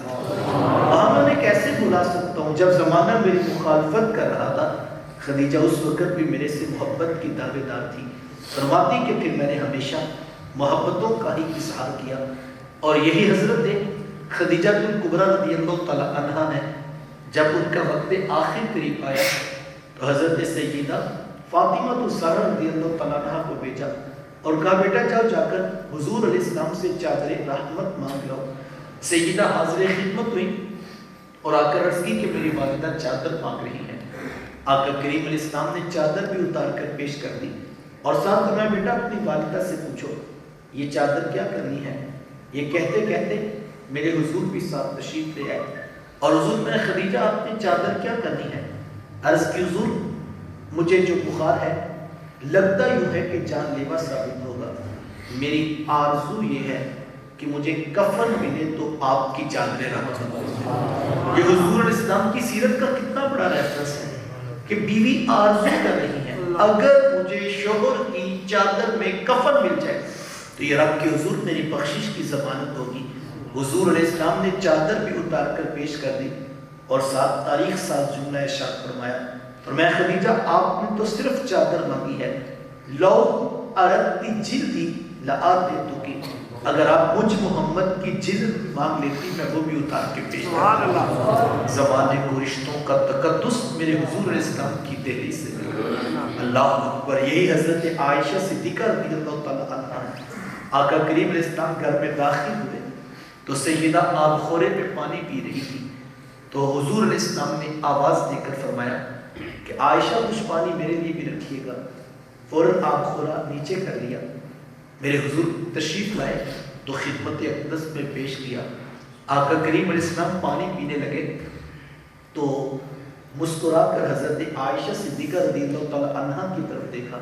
میں کیسے بھلا سکتا ہوں جب زمانہ میری مخالفت کر رہا تھا، خدیجہ اس وقت بھی میرے سے محبت کی دعوے دار تھی۔ فرماتی کہ پھر میں نے ہمیشہ محبتوں کا ہی اظہار کیا، اور یہی حضرت خدیجہ کبریٰ رضی اللہ تعالیٰ عنہا ہے جب ان کا وقت آخر قریب آیا تو حضرت سیدہ فاطمہ الزہرا رضی اللہ تعالیٰ عنہ کو بھیجا اور کہا بیٹا جاؤ جا کر حضور علیہ السلام سے چادر رحمت مانگ لو۔ سیدہ حاضر خدمت ہوئی اور آ کر عرض کی کہ میری والدہ چادر مانگ رہی ہیں۔ آقا کریم علیہ السلام نے چادر بھی اتار کر پیش کر دی اور ساتھ فرمایا بیٹا اپنی والدہ سے پوچھو یہ چادر کیا کرنی ہے۔ یہ کہتے کہتے میرے حضور بھی ساتھ تشریف لے آئے اور حضور میں خدیجہ آپ نے چادر کیا کرنی ہے؟ عرض کی حضور مجھے جو بخار ہے لگتا یوں ہے کہ جان لیوا ثابت ہوگا، میری آرزو یہ ہے کہ مجھے کفن ملے تو آپ کی چادر رحمت ہوں۔ یہ حضور علیہ السلام کی سیرت کا کتنا بڑا ریفرنس ہے کہ بیوی آرزو کر رہی ہے اگر مجھے شوہر کی چادر میں کفن مل جائے تو یہ رب کے حضور میری بخشش کی ضمانت ہوگی۔ حضور علیہ السلام نے چادر بھی اتار کر پیش کر دی اور ساتھ تاریخ ساتھ جملہ ارشاد فرمایا فرمایا خدیجہ آپ نے تو صرف چادر مانگی ہے، لو اردتی جلدی لآتیتکی، اگر آپ مجھ محمد کی جلد مانگ لیتی میں وہ بھی اتار کے پیش کرتا۔ زمانے کو رشتوں کا تقدس میرے حضور علیہ السلام کی دہلی سے اللہ اکبر۔ یہی حضرت عائشہ صدیقہ رضی اللہ تعالیٰ عنہ آقا کریم علیہ السلام گھر میں داخل ہوئے تو سیدہ آب خورے پہ پانی پی رہی تھی تو حضور علیہ السلام نے آواز دے کر فرمایا کہ عائشہ کچھ پانی میرے لیے بھی رکھیے گا۔ فوراً آب خورا نیچے کر لیا، میرے حضور تشریف لائے تو خدمت اقدس میں پیش کیا۔ آقا کریم علیہ السلام پانی پینے لگے تو مسکرا کر حضرت عائشہ صدیقہ رضی اللہ تعالیٰ عنہ کی طرف دیکھا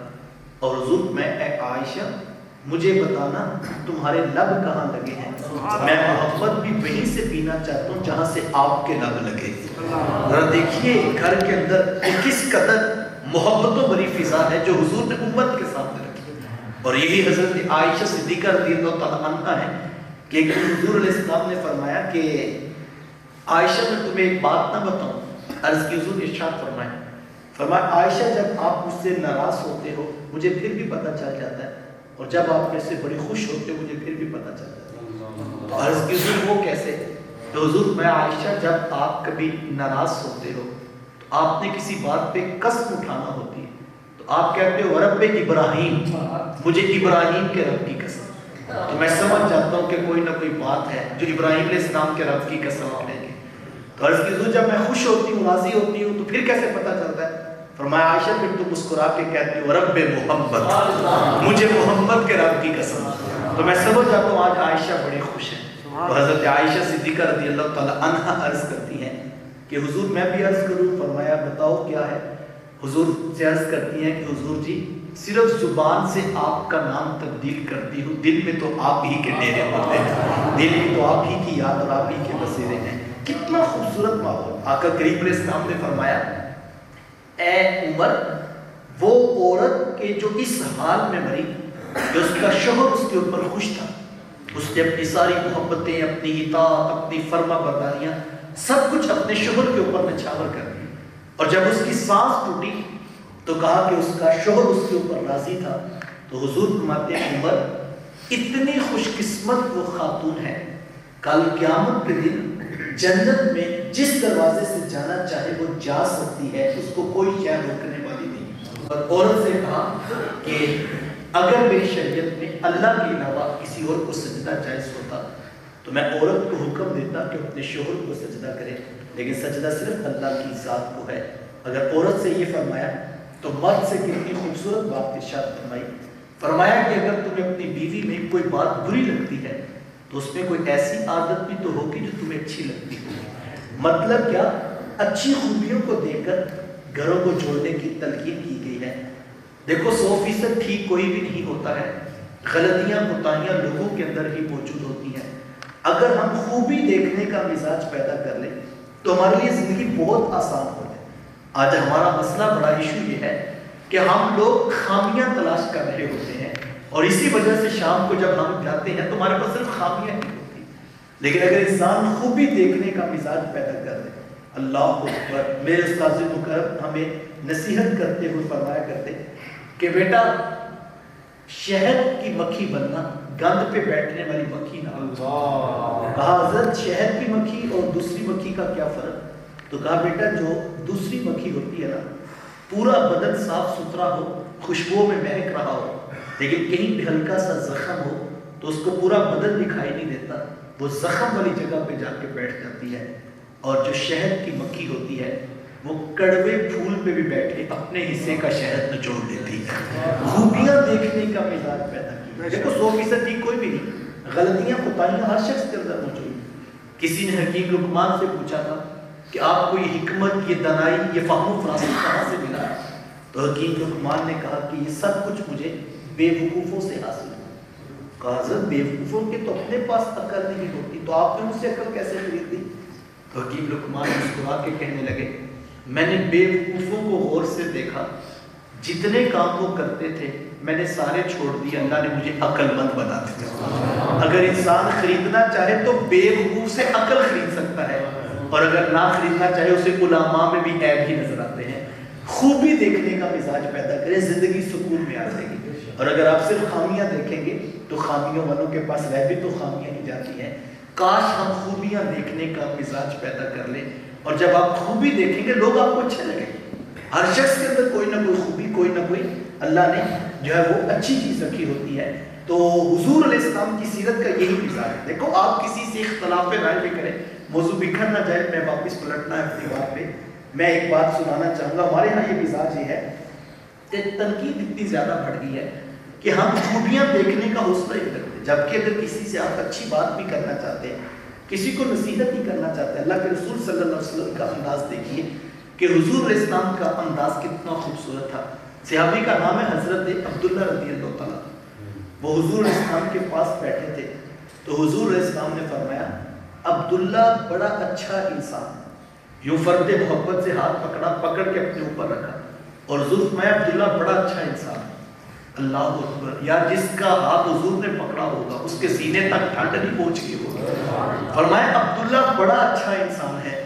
اور حضور میں اے عائشہ مجھے بتانا تمہارے لب کہاں لگے ہیں، میں محبت بھی وہیں سے پینا چاہتا ہوں جہاں سے آپ کے لب لگے۔ ذرا دیکھیے گھر کے اندر کس قدر محبتوں بری فضا ہے جو حضور نے امت کے سامنے رکھی، اور یہی حضرت عائشہ صدیقہ رضی اللہ تعالیٰ عنہ ہے کہ حضور علیہ السلام نے فرمایا کہ عائشہ میں تمہیں ایک بات نہ بتاؤں؟ عرض کی حضور ارشاد فرمایا عائشہ جب آپ مجھ سے ناراض ہوتے ہو مجھے پھر بھی پتہ چل جاتا ہے، اور جب آپ میرے سے بڑی خوش ہوتے ہو مجھے پھر بھی پتہ چل جاتا ہے۔ تو عرض کی حضور وہ کیسے؟ تو حضور میں عائشہ جب آپ کبھی ناراض ہوتے ہو تو آپ نے کسی بات پہ قسم اٹھانا ہوتی ہے تو آپ کہتے ہو رب ابراہیم، مجھے ابراہیم کے رب کی قسم، تو میں سمجھ جاتا ہوں کہ کوئی نہ کوئی بات ہے جو ابراہیم علیہ السلام کے رب کی قسم لیں گے۔ تو عرض کی حضور جب میں خوش ہوتی ہوں راضی ہوتی ہوں تو پھر کیسے پتہ چلتا ہے؟ فرمایا عائشہ پھر تو مسکرا کے کہتی ہو رب محمد، مجھے محمد کے رب کی قسم، تو میں سمجھ جاتا ہوں آج عائشہ بڑی خوش ہے۔ تو حضرت عائشہ صدیقہ رضی اللہ تعالیٰ عنہ عرض کرتی ہیں کہ حضور میں بھی عرض کروں؟ فرمایا بتاؤ کیا ہے؟ حضور سے عرض کرتی ہیں کہ حضور جی صرف زبان سے آپ کا نام تبدیل کرتی ہوں، دل میں تو آپ ہی کے ڈیرے ہوتے ہیں، دل میں تو آپ ہی کی یاد اور آپ ہی کے بسیرے ہیں۔ کتنا خوبصورت ماحول۔ آقا کریم علیہ السلام نے فرمایا اے عمر وہ عورت کے جو اس حال میں مری کہ اس کا شوہر اس کے اوپر خوش تھا، اس نے اپنی ساری محبتیں، اپنی اطاعت، اپنی فرما برداریاں سب کچھ اپنے شوہر کے اوپر نچھاور کر دی، اور جب اس کی سانس ٹوٹی تو کہا کہ اس کا شوہر اس کے اوپر راضی تھا۔ تو حضور فرماتے ہیں عمر اتنی خوش قسمت وہ خاتون ہے، کل قیامت کے دن جنت میں جس دروازے سے جانا چاہے وہ جا سکتی ہے، اس کو کوئی شے روکنے والی نہیں۔ اور عورت سے کہا کہ اگر میری شریعت میں اللہ کے علاوہ کسی اور کو سجدہ جائز ہوتا تو میں عورت کو حکم دیتا کہ اپنے شوہر کو سجدہ کرے، لیکن سجدہ صرف اللہ کی ذات کو ہے۔ اگر عورت سے یہ فرمایا تو مرد سے کتنی خوبصورت بات ارشاد فرمائی، فرمایا کہ اگر تمہیں اپنی بیوی میں کوئی بات بری لگتی ہے تو اس میں کوئی ایسی عادت بھی تو ہوگی جو تمہیں اچھی لگتی ہوگی۔ مطلب کیا؟ اچھی خوبیوں کو دیکھ کر گھروں کو جوڑنے کی تلقین کی گئی ہے۔ دیکھو 100% ٹھیک کوئی بھی نہیں ہوتا ہے، غلطیاں کوتاہیاں لوگوں کے اندر ہی موجود ہوتی ہیں۔ اگر ہم خوبی دیکھنے کا مزاج پیدا کر لیں تو ہمارے لیے زندگی بہت آسان ہو جائے۔ آج ہمارا مسئلہ بڑا ایشو یہ ہے کہ ہم لوگ خامیاں تلاش کر رہے ہوتے ہیں، اور اسی وجہ سے شام کو جب ہم جاتے ہیں تو ہمارے پاس صرف خامیاں ہی ہوتی ہیں۔ لیکن اگر انسان خوبی دیکھنے کا مزاج پیدا کر لے، اللہ اکبر۔ میرے استاد مکرم ہمیں نصیحت کرتے ہوئے فرمایا کرتے کہ بیٹا شہد کی مکھی بننا، گند پہ بیٹھنے والی مکھی نہ ہو۔ کہا حضرت شہد کی مکھی اور دوسری مکھی کا کیا فرق؟ تو کہا بیٹا جو دوسری مکھی ہوتی ہے نا، پورا بدن صاف ستھرا ہو، خوشبو میں مہک رہا ہو، لیکن کہیں بھی ہلکا سا زخم ہو تو اس کو پورا بدن دکھائی نہیں دیتا، وہ زخم والی جگہ پہ جا کے بیٹھ جاتی ہے۔ اور جو شہد کی مکھی ہوتی ہے وہ کڑوے پھول پہ بھی بیٹھے اپنے حصے کا شہد نچوڑ دیتی ہے۔ خوبیاں دیکھنے کا مزاج پیدا کیا۔ دیکھو 100% ٹھیک کوئی بھی نہیں، غلطیاں کوتاہیاں ہر شخص کے اندر موجود۔ کسی نے حکیم لقمان سے پوچھا تھا کہ آپ کو یہ حکمت، یہ دانائی، یہ فہم و فراست کہاں سے ملا؟ تو حکیم لقمان نے کہا کہ یہ سب کچھ مجھے بے وقوفوں سے حاصل ہوا۔ کہا حضرت بے وقوفوں کے تو اپنے پاس عقل نہیں ہوتی، تو آپ نے مجھ سے عقل کیسے خریدی؟ تو حکیم لقمان مسکرا کے کہنے لگے میں نے بے وقوفوں کو غور سے دیکھا، جتنے کام وہ کرتے تھے میں نے سارے چھوڑ دیے، اللہ نے مجھے عقل مند بنا دیا۔ اگر انسان خریدنا چاہے تو بے وقوف سے عقل خرید سکتا ہے، اور اگر نہ خریدنا چاہے اسے علماء میں بھی عیب ہی نظر آتے ہیں۔ خوبی دیکھنے کا مزاج پیدا کرے، زندگی سکون میں آ جائے گی۔ اور اگر آپ صرف خامیاں دیکھیں گے تو خامیوں والوں کے پاس رہ بھی تو خامیاں ہی جاتی ہیں۔ کاش ہم خوبیاں دیکھنے کا مزاج پیدا کر لیں، اور جب آپ خوبی دیکھیں گے لوگ آپ کو اچھے لگیں گے۔ ہر شخص کے اندر کوئی نہ کوئی خوبی، کوئی نہ کوئی اللہ نے جو ہے وہ اچھی چیز رکھی ہوتی ہے۔ تو حضور علیہ السلام کی سیرت کا یہی مزاج ہے۔ دیکھو آپ کسی سے اختلاف رائے بھی کریں، موضوع بکھر نہ جائے، میں واپس پلٹنا ہے اپنی بات پہ۔ میں ایک بات سنانا چاہوں گا، ہمارے ہاں یہ مزاج یہ ہے کہ تنقید اتنی زیادہ بڑھ گئی ہے کہ ہم خوبیاں دیکھنے کا حوصلہ ہی کرتے، جبکہ اگر کسی سے آپ اچھی بات بھی کرنا چاہتے ہیں، کسی کو نصیحت ہی کرنا چاہتے ہیں، اللہ کے رسول صلی اللہ علیہ وسلم کا انداز دیکھیے کہ حضور علیہ السلام کا انداز کتنا خوبصورت تھا۔ صحابی کا نام ہے حضرت عبداللہ رضی اللہ تعالیٰ۔ وہ حضور علیہ السلام کے پاس بیٹھے تھے تو حضور علیہ السلام نے فرمایا عبداللہ بڑا اچھا انسان، یوں فرد محبت سے ہاتھ پکڑا، پکڑ کے اپنے اوپر رکھا، اور حضور فرمایا عبداللہ بڑا اچھا انسان۔ اللہ اکبر، یار جس کا ہاتھ حضور نے پکڑا ہوگا اس کے سینے تک ٹھنڈ نہیں پہنچ گئی ہوگی۔ فرمایا عبداللہ بڑا اچھا انسان ہے،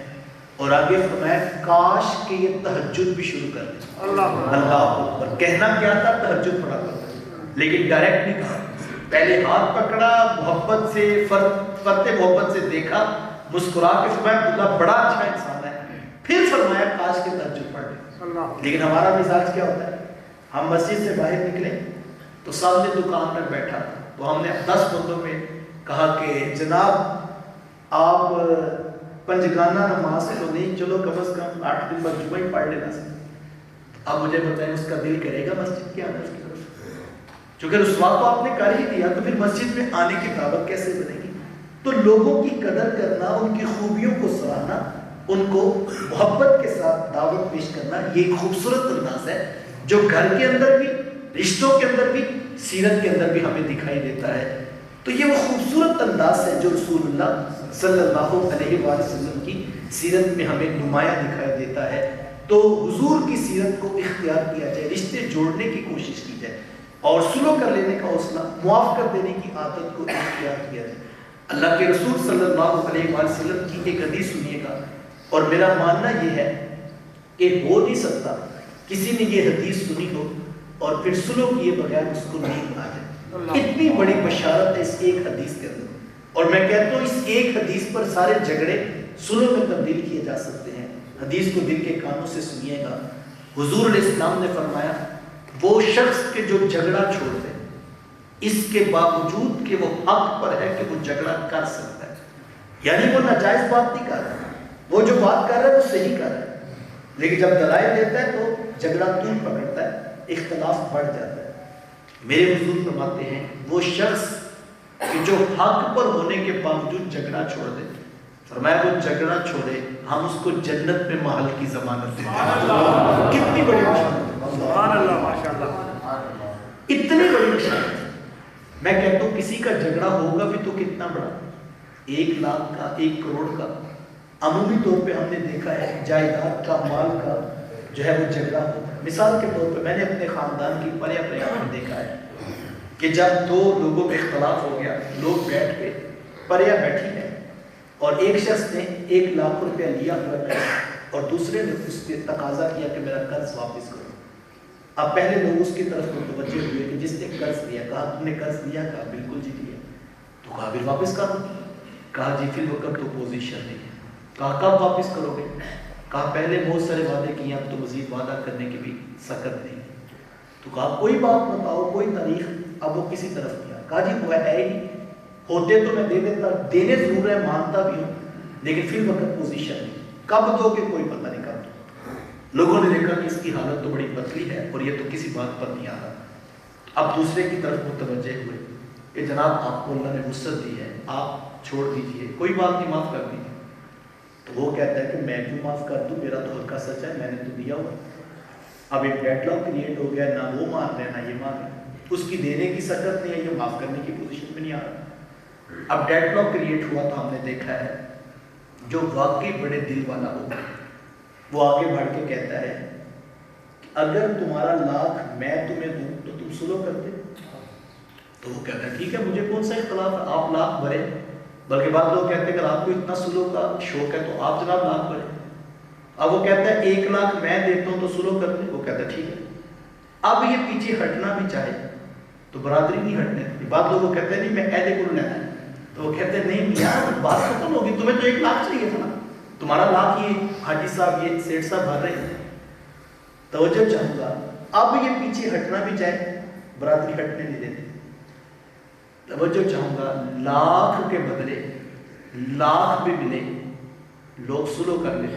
اور آگے فرمایا کاش کہ یہ تہجد بھی شروع کر دے۔ اللہ اکبر، کہنا کیا تھا؟ تہجد پڑھا کرتا، لیکن ڈائریکٹ نہیں کہا، پہلے ہاتھ پکڑا، محبت سے فرد محبت سے دیکھا، مسکرا کے فرمایا عبداللہ بڑا اچھا انسان ہے، پھر فرمایا کاش کے تہجد پڑھ لے۔ لیکن ہمارا مزاج کیا ہوتا ہے؟ ہم مسجد سے باہر نکلے تو سامنے دکان پر بیٹھا تو ہم نے 10 بندوں میں کہا کہ جناب آپ پنجگانہ نماز سے تو نہیں، چلو کم از کم 8 دن بعد جمعہ ہی پڑھ لینا سے۔ اب مجھے بتائیں اس کا دل کرے گا مسجد کے آنے کی طرف؟ چونکہ رسوا تو آپ نے کر ہی دیا، تو پھر مسجد میں آنے کی دعوت کیسے بنے گی؟ تو لوگوں کی قدر کرنا، ان کی خوبیوں کو سراہنا، ان کو محبت کے ساتھ دعوت پیش کرنا، یہ ایک خوبصورت انداز ہے جو گھر کے اندر بھی، رشتوں کے اندر بھی، سیرت کے اندر بھی ہمیں دکھائی دیتا ہے۔ تو یہ وہ خوبصورت انداز ہے جو رسول اللہ صلی اللہ علیہ وآلہ وسلم کی سیرت میں ہمیں نمایاں دکھائی دیتا ہے۔ تو حضور کی سیرت کو اختیار کیا جائے، رشتے جوڑنے کی کوشش کی جائے، اور سلو کر لینے کا حوصلہ، معاف کر دینے کی عادت کو اختیار کیا جائے۔ اللہ کے رسول صلی اللہ علیہ وآلہ وسلم کی ایک حدیث سنیے گا، اور میرا ماننا یہ ہے کہ ہو نہیں سکتا کسی نے یہ حدیث سنی ہو اور پھر سلو کیے بغیر اس کو نیند آ جائے۔ اتنی بڑی بشارت ہے اس ایک حدیث کے اندر، اور میں کہتا ہوں اس ایک حدیث پر سارے جھگڑے سلو میں تبدیل کیے جا سکتے ہیں۔ حدیث کو دل کے کانوں سے سنیے گا۔ حضور علیہ السلام نے فرمایا وہ شخص کے جو جھگڑا چھوڑ دے اس کے باوجود کہ وہ حق پر ہے کہ وہ جھگڑا کر سکتا ہے، یعنی وہ ناجائز بات نہیں کر رہا، وہ جو بات کر رہا ہے وہ صحیح کر رہا ہے، لیکن جب دلائل دیتا ہے تو جھگڑا طول پکڑتا ہے، اختلاف بڑھ جاتا ہے۔ میرے حضور فرماتے ہیں وہ شخص کہ جو حق پر ہونے کے باوجود جھگڑا چھوڑ دے، فرمایا وہ جھگڑا چھوڑے، ہم اس کو جنت میں محل کی ضمانت دیتے ہیں۔ کتنی بڑی بشارت، سبحان اللہ، ماشاءاللہ، اتنی بڑی بشارت۔ میں کہتا ہوں کسی کا جھگڑا ہوگا بھی تو کتنا بڑا، 1 لاکھ کا، 1 کروڑ کا، عمومی طور پہ ہم نے دیکھا ہے جائیداد کا، مال کا جو ہے وہ جھگڑا ہوتا ہے۔ مثال کے طور پہ میں نے اپنے خاندان کی پریا میں دیکھا ہے کہ جب 2 لوگوں میں اختلاف ہو گیا، لوگ بیٹھ کے پریا بیٹھی ہے اور ایک شخص نے 1 لاکھ روپیہ لیا ہوا ہے اور دوسرے نے اس کے تقاضا کیا کہ میرا قرض واپس کرو۔ اب پہلے لوگ اس کی طرف متوجہ ہوئے کہ جس نے قرض لیا، کہا تم نے قرض لیا؟ کہا بالکل جی لیا۔ تو کہا پھر واپس کر دو؟ کہا جی فی الوقت تو پوزیشن نہیں ہے۔ کہا کب واپس کرو گے؟ کہا پہلے بہت سارے وعدے کیے، اب تو مزید وعدہ کرنے کی بھی سکت نہیں ہے۔ تو کہا کوئی بات بتاؤ، کوئی تاریخ؟ اب وہ کسی طرف کیا، کہا جی وہ ہے ہی، ہوتے تو میں دے دیتا، دینے ضرور ہے، مانتا بھی ہوں، لیکن فی الوقت پوزیشن نہیں. کب دو کہ کوئی پتہ نہیں کب دو. لوگوں نے دیکھا کہ اس کی حالت تو بڑی پتلی ہے اور یہ تو کسی بات پر نہیں آ رہا. اب دوسرے کی طرف متوجہ ہوئے کہ جناب آپ کو اللہ نے وسعت دی ہے, آپ چھوڑ دیجئے, کوئی بات نہیں, معاف کر دیجیے. تو وہ کہتا ہے کہ میں کیوں معاف کر دوں, میرا تو حق کا سچ ہے, میں نے تو دیا ہوا. اب ایک ڈیڈ لاک کریٹ ہو گیا, نہ وہ مان رہے نہ یہ مان رہے. اس کی دینے کی سکت نہیں ہے, یہ معاف کرنے کی پوزیشن میں نہیں آ رہا. اب ڈیڈ لاک کریٹ ہوا تو ہم نے دیکھا ہے جو واقعی بڑے دل والا ہوگا وہ آگے بڑھ کے کہتا ہے کہ اگر تمہارا لاکھ میں تمہیں دوں تو تم سلو کرتے. تو وہ کہتا ہے ٹھیک ہے, مجھے کون سا اختلاف ہے, آپ لاکھ بھرے. بلکہ بعض لوگ کہتے ہیں اگر آپ کو اتنا سلو کا شوق ہے تو آپ جناب لاکھ بھرے. اب وہ کہتا ہے 1 لاکھ میں دیتا ہوں تو سلو کرتے. وہ کہتا ہے ٹھیک ہے. اب یہ پیچھے ہٹنا بھی چاہے تو برادری نہیں ہٹنے دیتی. بعض لوگ وہ کہتے ہیں نہیں میں ایدے کو لینا ہے, تو وہ کہتے ہیں نہیں یار بات ختم ہوگی, تمہیں تو 1 لاکھ چاہیے تھا نا, تمہارا لاکھ یہ حاجی صاحب یہ سیٹھ صاحب بھر رہے ہیں. توجہ چاہوں گا, اب یہ پیچھے ہٹنا بھی چاہے برادری ہٹنے نہیں دیتی. توجہ چاہوں گا, لاکھ کے بدلے لاکھ بھی ملے لوگ سلو کر لیں.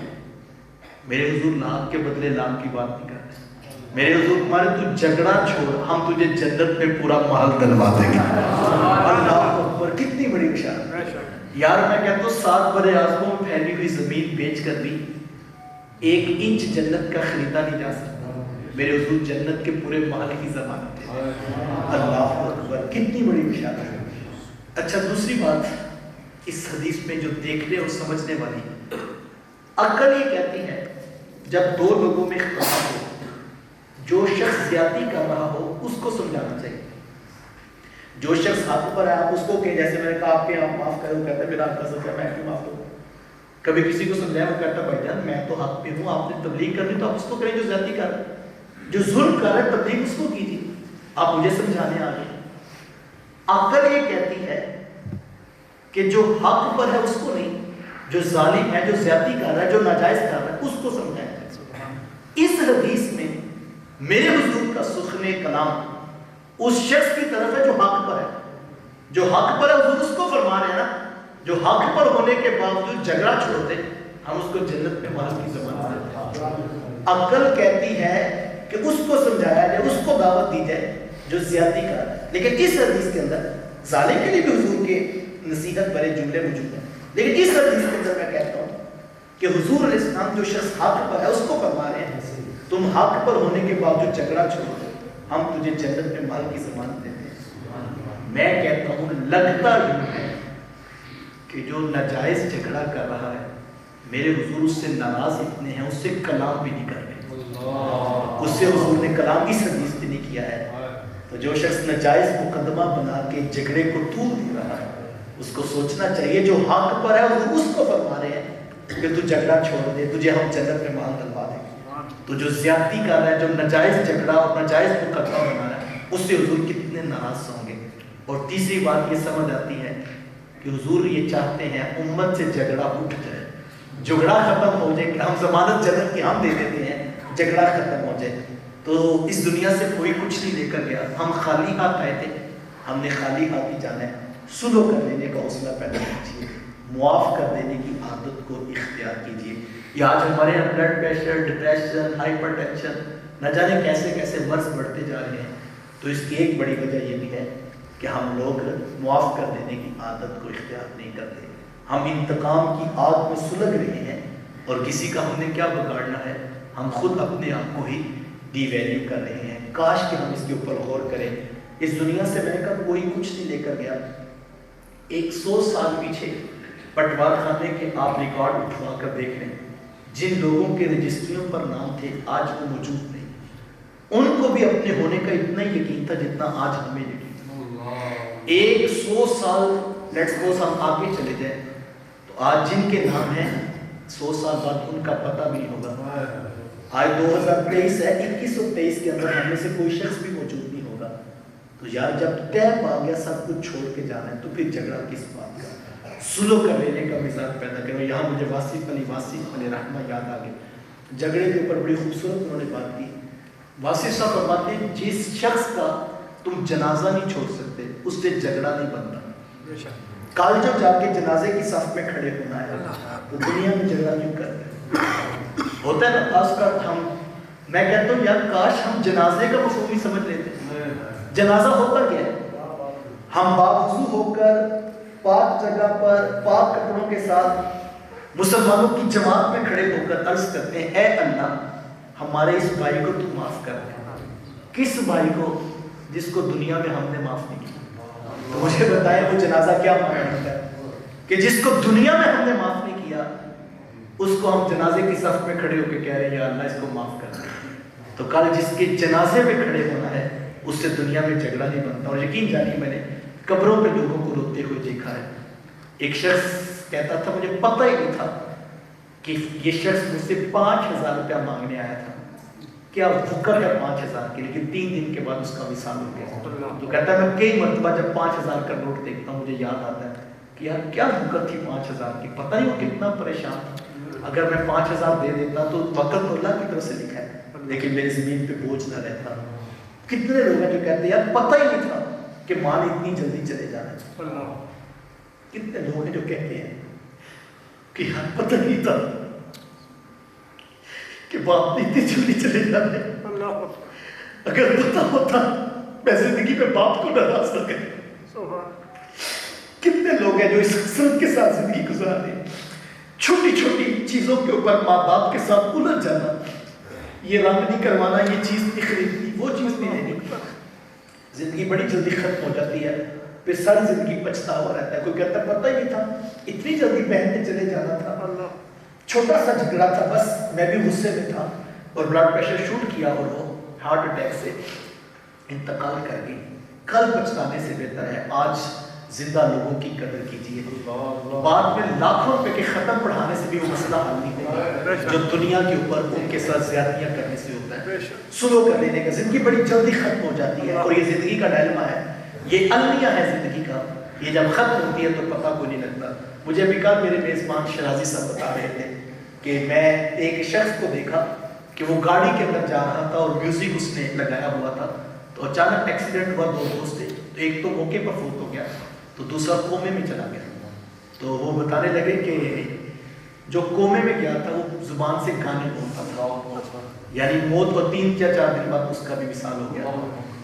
میرے حضور لاکھ کے بدلے لاکھ کی بات نہیں کر رہے. میرے حضور تمہارے تو جھگڑا چھوڑ, ہم تجھے جنت میں پورا محل دلوا دیں گے. اللہ اکبر, کتنی بڑی بشارت یار. میں کہتا ہوں 7 بڑے آسموں میں پھیلی ہوئی زمین بیچ کر بھی 1 انچ جنت کا خریدا نہیں جا سکتا. میرے حضور جنت کے پورے محل کی ضمانت ہے. اللہ اکبر, کتنی بڑی بشارت ہے. اچھا دوسری بات اس حدیث میں جو دیکھنے اور سمجھنے والی, عقل یہ کہتی ہے جب 2 لوگوں میں اختلاف ہو, جو شخص زیادتی کر رہا ہو اس کو سمجھانا چاہیے. جو شخص حق پر ہے آپ اس کو کہ جیسے میں نے کہا آپ کے آپ معاف کرو, کہتا ہے میرا حق کا سچ ہے, میں کیوں معاف کروں. کبھی کسی کو سمجھایا وہ کہتا ہے بھائی جان میں تو حق پہ ہوں, آپ نے تبلیغ کرنی تو آپ اس کو کریں جو زیادتی کر رہا ہے, جو ظلم کر رہا ہے تبلیغ اس کو کیجیے, آپ مجھے سمجھانے آ گئے. عقل یہ کہتی ہے کہ جو حق پر ہے اس کو نہیں, جو ظالم ہے, جو زیادتی کر رہا ہے, جو ناجائز کر رہا ہے اس کو سمجھائیں. اس حدیث میں میرے حضور کا سخن کلام اس شخص کی طرف ہے جو حق پر ہے. جو حق پر ہے حضور اس کو فرما رہے ہیں نا, جو حق پر ہونے کے باوجود جھگڑا چھوڑتے ہم اس کو جنت میں محل کی ضمانت دیتے ہیں. عقل کہتی ہے کہ اس کو سمجھایا جائے, اس کو دعوت دی جائے جو زیادتی کر رہا ہے. لیکن اس حدیث کے اندر ظالم کے لیے بھی حضور کے نصیحت بھرے جملے موجود ہیں. لیکن اس حدیث کے اندر میں کہتا ہوں کہ حضور علیہ السلام جو شخص حق پر ہے اس کو فرما رہے ہیں تم حق پر ہونے کے باوجود جھگڑا چھوڑو, ہم تجھے جنت میں مال کی ضمانت دیتے ہیں. میں کہتا ہوں لگتا یوں ہے کہ جو ناجائز جھگڑا کر رہا ہے میرے حضور اس سے ناراض اتنے ہیں, اس سے کلام بھی نہیں کر رہے, اس سے حضور نے کلام کی حدیث بھی نہیں کیا ہے. تو جو شخص ناجائز مقدمہ بنا کے جھگڑے کو طول دے رہا ہے اس کو سوچنا چاہیے جو حق پر ہے حضور اس کو فرما رہے ہیں کہ تو جھگڑا چھوڑ دے, تجھے ہم جنت میں مال دلوا دیں گے. تو جو زیادتی کر رہا ہے, جو ناجائز جھگڑا اور ناجائز مقدمہ بنا رہا ہے اس سے حضور کتنے ناراض ہوں گے. اور تیسری بات یہ سمجھ آتی ہے کہ حضور یہ چاہتے ہیں امت سے جھگڑا اٹھ جائے, جھگڑا ختم ہو جائے, کہ ہم ضمانت جنت کی ہم دے دیتے ہیں, جھگڑا ختم ہو جائے. تو اس دنیا سے کوئی کچھ نہیں لے کر گیا, ہم خالی ہاتھ آئے تھے, ہم نے خالی ہاتھ ہی جانا ہے. سلو کر دینے کا حوصلہ پیدا کیجیے, معاف کر دینے کی عادت کو اختیار کیجیے. یہ آج ہمارے یہاں blood pressure, depression, hypertension, نہ جانے کیسے کیسے مرض بڑھتے جا رہے ہیں. تو اس کی ایک بڑی وجہ یہ بھی ہے کہ ہم لوگ معاف کر دینے کی عادت کو اختیار نہیں کرتے. ہم انتقام کی آگ میں سلگ رہے ہیں اور کسی کا ہم نے کیا بگاڑنا ہے, ہم خود اپنے آپ کو ہی ڈی ویلیو کر رہے ہیں. کاش کہ ہم اس کے اوپر غور کریں. اس دنیا سے میں نے کہا کوئی کچھ نہیں لے کر گیا. 100 سال پیچھے پٹوار خانے کے آپ ریکارڈ اٹھوا کر دیکھ لیں, جن لوگوں کے رجسٹریوں پر نام تھے آج وہ موجود نہیں. ان کو بھی اپنے ہونے کا اتنا ہی یقین تھا جتنا آج ہمیں یقین. 100 سال لیٹس سپوز ہم آگے چلے جائیں تو آج جن کے نام ہیں 100 سال بعد ان کا پتہ بھی نہیں ہوگا. آج 2023 ہے, 2123 کے اندر ہم میں سے کوئی شخص بھی موجود نہیں ہوگا. تو یار جب طے پا گیا سب کچھ چھوڑ کے جانا ہے تو پھر جھگڑا کس بات کا. سلو کر لینے کا مزاج پیدا کرو. یہاں مجھے واصف علی رحمہ یاد آ گئے. جھگڑے کے اوپر بڑی خوبصورت انہوں نے بات کی. واصف صاحب فرماتے ہیں جس شخص کا تم جنازہ نہیں چھوڑ سکتے اس سے جھگڑا نہیں بنتا. کل جو جا کے جنازے کی صف میں کھڑے ہونا ہے تو دنیا میں جھگڑا کیوں کرتے ہوتا ہے نا خاص کر ہم. میں کہتا ہوں یار کاش ہم جنازے کا مفہوم ہی سمجھ لیتے. جنازہ ہوتا کیا ہے؟ ہم باوضو ہو کر پاک جگہ پر پاک کپڑوں کے ساتھ مسلمانوں کی جماعت میں کھڑے ہو کر عرض کرتے ہیں اے اللہ ہمارے اس بھائی کو تو معاف کر دے. کس بھائی کو؟ جس کو دنیا میں ہم نے معاف نہیں کیا. تو مجھے بتائیں وہ جنازہ کیا مانا ہوتا ہے کہ جس کو دنیا میں ہم نے معاف نہیں کیا اس کو ہم جنازے کی صف میں کھڑے ہو کے کہہ رہے ہیں یا اللہ اس کو معاف کر دے. تو کل جس کے جنازے میں کھڑے ہونا ہے اس سے دنیا میں جھگڑا نہیں بنتا. اور یقین جانیے میں نے قبروں پہ لوگوں کو روتے ہوئے دیکھا ہے. ایک شخص کہتا تھا مجھے پتہ ہی نہیں تھا کہ یہ شخص مجھ سے 5,000 روپیہ مانگنے آیا تھا. کیا بھوکر ہے 5,000 کی, لیکن 3 دن کے بعد اس کا وصال ہو گیا. تو کہتا ہے میں کئی مرتبہ جب 5,000 کا نوٹ دیکھتا ہوں مجھے یاد آتا ہے کہ یار کیا بھوکر تھی 5,000 کی, پتہ نہیں وہ کتنا پریشان تھا. اگر میں 5,000 دے دیتا تو وقت تو اللہ کی طرف سے لکھا ہے لیکن میری زمین پہ بوجھ نہ رہتا. کتنے لوگ ہیں جو کہتے ہیں یار پتہ ہی نہیں تھا کہ مال اتنی جلدی چلے جانا ہے. کتنے لوگ ہیں جو کہتے ہیں کہ یار پتہ نہیں تھا کہ باپ نے اتنی جلدی چلے جانا ہے. اگر پتہ ہوتا میں زندگی میں باپ کو ناراض نہ کرتا. کتنے لوگ ہیں جو اس حسرت کے ساتھ زندگی گزار رہے ہیں. چھوٹی چھوٹی چیزوں کے اوپر ماں باپ کے ساتھ الجھ جانا, یہ رنگ نہیں کروانا, یہ چیز نہیں خریدنی, وہ چیز نہیں لینی. زندگی بڑی جلدی ختم ہو جاتی ہے, پھر ساری زندگی پچھتاوا رہتا ہے. کوئی کہتا ہے پتہ ہی نہیں تھا اتنی جلدی بہن چلے جانا تھا, چھوٹا سا جھگڑا تھا بس میں بھی غصے میں تھا اور بلڈ پریشر شوٹ کیا اور وہ ہارٹ اٹیک سے انتقال کر گئی. کل پچھتانے سے بہتر ہے آج زندہ لوگوں کی قدر کیجیے. بعد میں لاکھوں روپے کے ختم پڑھانے سے بھی وہ مسئلہ حل نہیں ہوگا جو دنیا کے اوپر ان کے ساتھ زیادتیاں کرنے سے ہوتا ہے. سلو کر لینے کا زندگی بڑی جلدی ختم ہو جاتی ہے اور یہ زندگی کا ڈائلما ہے, یہ المیہ ہے زندگی کا. یہ جب ختم ہوتی ہے تو پتہ کوئی نہیں لگتا. مجھے ابھی کل میرے میزبان شرازی صاحب بتا رہے تھے کہ میں ایک شخص کو دیکھا کہ وہ گاڑی کے اندر جا رہا تھا اور میوزک اس نے لگایا ہوا تھا تو اچانک ایکسیڈنٹ ہوا. 2 دوست تھے, تو ایک تو موقع پر فوت ہو گیا تو دوسرا کومے میں چلا گیا. تو وہ بتانے لگے کہ جو کومے میں گیا تھا وہ زبان سے گانے بولتا تھا, یعنی موت کو 3 یا 4 دن بعد اس کا بھی وصال ہو گیا.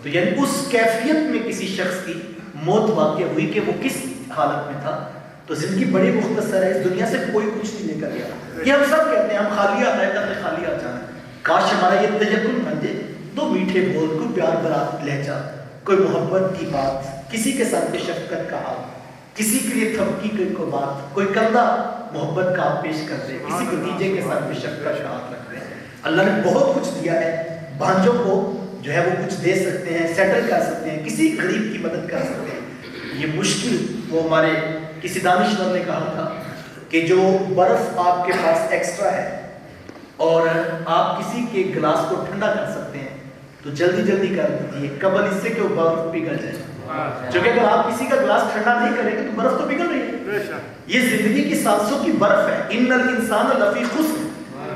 تو یعنی اس کیفیت میں کسی شخص کی موت واقع ہوئی کہ وہ کس حالت میں تھا. تو زندگی بڑی مختصر ہے, اس دنیا سے کوئی کچھ نہیں لے کر گیا. یہ ہم سب کہتے ہیں ہم خالی آتا ہے خالی آ جانا. کاش ہمارا یہ تجکن بن جائے, 2 میٹھے بول, کوئی پیار بھرا لہجہ, کوئی محبت کی بات, کسی کے ساتھ شفقت کا ہاتھ, کسی کے لیے تھپکی کوئی بات, کوئی کندھا محبت کا آپ پیش کر دے, کسی بھتیجے کے ساتھ شفقت کا ہاتھ رکھ دے. اللہ نے بہت کچھ دیا ہے. بھانجوں کو جو ہے وہ کچھ دے سکتے ہیں, سیٹل کر سکتے ہیں, کسی غریب کی مدد کر سکتے ہیں. یہ مشکل, وہ ہمارے کسی دانشور نے کہا تھا کہ جو برف آپ کے پاس ایکسٹرا ہے اور آپ کسی کے گلاس کو ٹھنڈا کر سکتے ہیں تو جلدی جلدی کر دیجیے قبل اس سے کہ وہ برف پگھل جائے. کیونکہ اگر آپ کسی کا گلاس ٹھنڈا نہیں کریں گے تو برف تو پگھل رہی ہے. یہ زندگی کی سانسوں کی برف ہے. ان الانسان لفی خسر.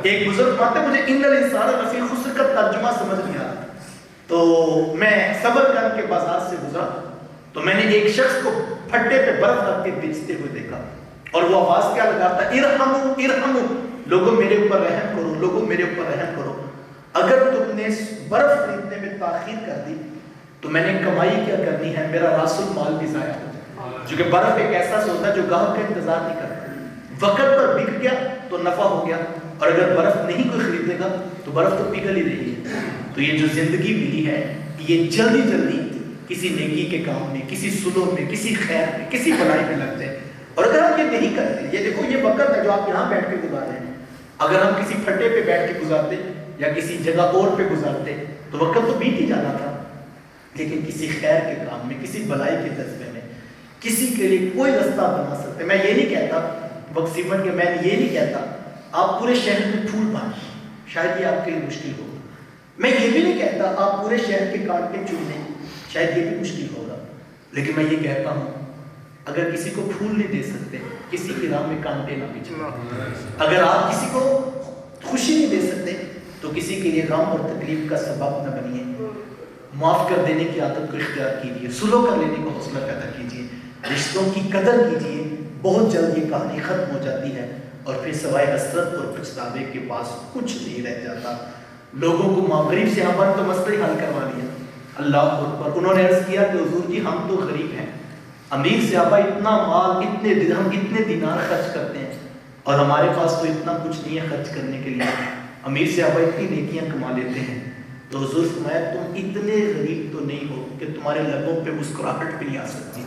ایک بزرگ کہتے ہیں مجھے ان الانسان لفی خسر کا ترجمہ سمجھ نہیں آ رہا, تو میں صبر کر کے بازار سے گزرا تو میں نے ایک شخص کو پھٹے پہ برف رکھ کے بیچتے ہوئے دیکھا اور وہ آواز کیا لگاتا, ارحمو ارحمو, لوگوں میرے اوپر رحم کرو, لوگوں میرے اوپر رحم کرو. اگر تم نے برف خریدنے میں تاخیر کر دی تو میں نے کمائی کیا کرنی ہے, میرا راس المال بھی ضائع ہو جائے. کیونکہ برف ایک ایسا سودا ہے جو گاہک کا انتظار نہیں کرتا, وقت پر بک گیا تو نفع ہو گیا, اور اگر برف نہیں کوئی خریدے گا تو برف تو پگھل ہی رہی ہے. تو یہ جو زندگی ملی ہے یہ جلدی جلدی کسی نیکی کے کام میں, کسی سلو میں, کسی خیر میں, کسی بھلائی میں لگ جائے. اور اگر ہم یہ نہیں کرتے, یہ دیکھو یہ وقت ہے جو آپ یہاں بیٹھ کے گزار رہے ہیں, اگر ہم کسی پھٹے پہ بیٹھ کے گزارتے یا کسی جگہ اور پہ گزارتے تو وقت تو بیت ہی جانا تھا. لیکن کسی خیر کے کام میں, کسی بھلائی کے جذبے میں, کسی کے لیے کوئی رستہ بنا سکتے. میں یہ نہیں کہتا وقت سیمنٹ کے, میں یہ نہیں کہتا آپ پورے شہر میں پھول بانٹیں, شاید یہ آپ کے لیے مشکل ہوگا. میں یہ بھی نہیں کہتا آپ پورے شہر کے کانٹے چن لیں, شاید یہ بھی مشکل ہوگا. لیکن میں یہ کہتا ہوں اگر کسی کو پھول نہیں دے سکتے, کسی کی راہ میں کانٹے نہ بیچیں. اگر آپ کسی کو خوشی نہیں دے سکتے تو کسی کے لیے غم اور تکلیف کا سبب نہ بنیے. معاف کر دینے کی عادت کو اختیار کیجیے, سلو کر لینے کا حوصلہ پیدا کیجیے. رشتوں کی قدر کیجیے، بہت جلد یہ کہانی ختم ہو جاتی ہے اور پھر سوائے حسرت اور پچھتاوے کے پاس کچھ نہیں رہ جاتا۔ لوگوں کو غریب صحابہ نے تو مسئلہ ہی حل کروا لیا، اللہ اکبر۔ انہوں نے عرض کیا کہ حضور جی ہم تو غریب ہیں، امیر صحابہ اتنا مال، اتنے درہم، اتنے دینار خرچ کرتے ہیں اور ہمارے پاس تو اتنا کچھ نہیں ہے خرچ کرنے کے لیے، امیر صحابہ اتنی نیکیاں کما لیتے ہیں۔ تو حضور فرمایا تم اتنے غریب تو نہیں ہو کہ تمہارے لبوں پہ مسکراہٹ بھی نہیں آ سکتی۔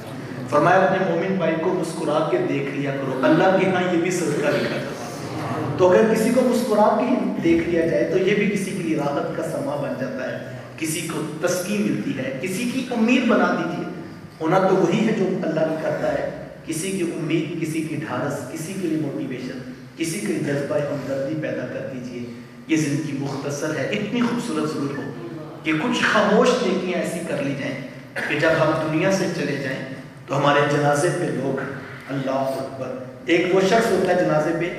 فرمایا اپنے مومن بھائی کو مسکرا کے دیکھ لیا کرو، اللہ کے ہاں یہ بھی صدقہ لکھا جاتا ہے۔ تو اگر کسی کو مسکرا کے دیکھ لیا جائے تو یہ بھی کسی کے لیے راحت کا سما بن جاتا ہے، کسی کو تسکین ملتی ہے، کسی کی امید بنا دیجیے۔ ہونا تو وہی ہے جو اللہ بھی کرتا ہے، کسی کی امید، کسی کی ڈھارس، کسی کے لیے موٹیویشن، کسی کے لیے جذبہ ہمدردی پیدا کر دیجیے۔ یہ زندگی مختصر ہے، اتنی خوبصورت ضرور ہو کہ کچھ خاموش نیکیاں ایسی کر لی جائیں کہ جب ہم دنیا سے چلے جائیں تو ہمارے جنازے پہ لوگ اللہ اکبر۔ ایک وہ شخص ہوتا ہے جنازے پہ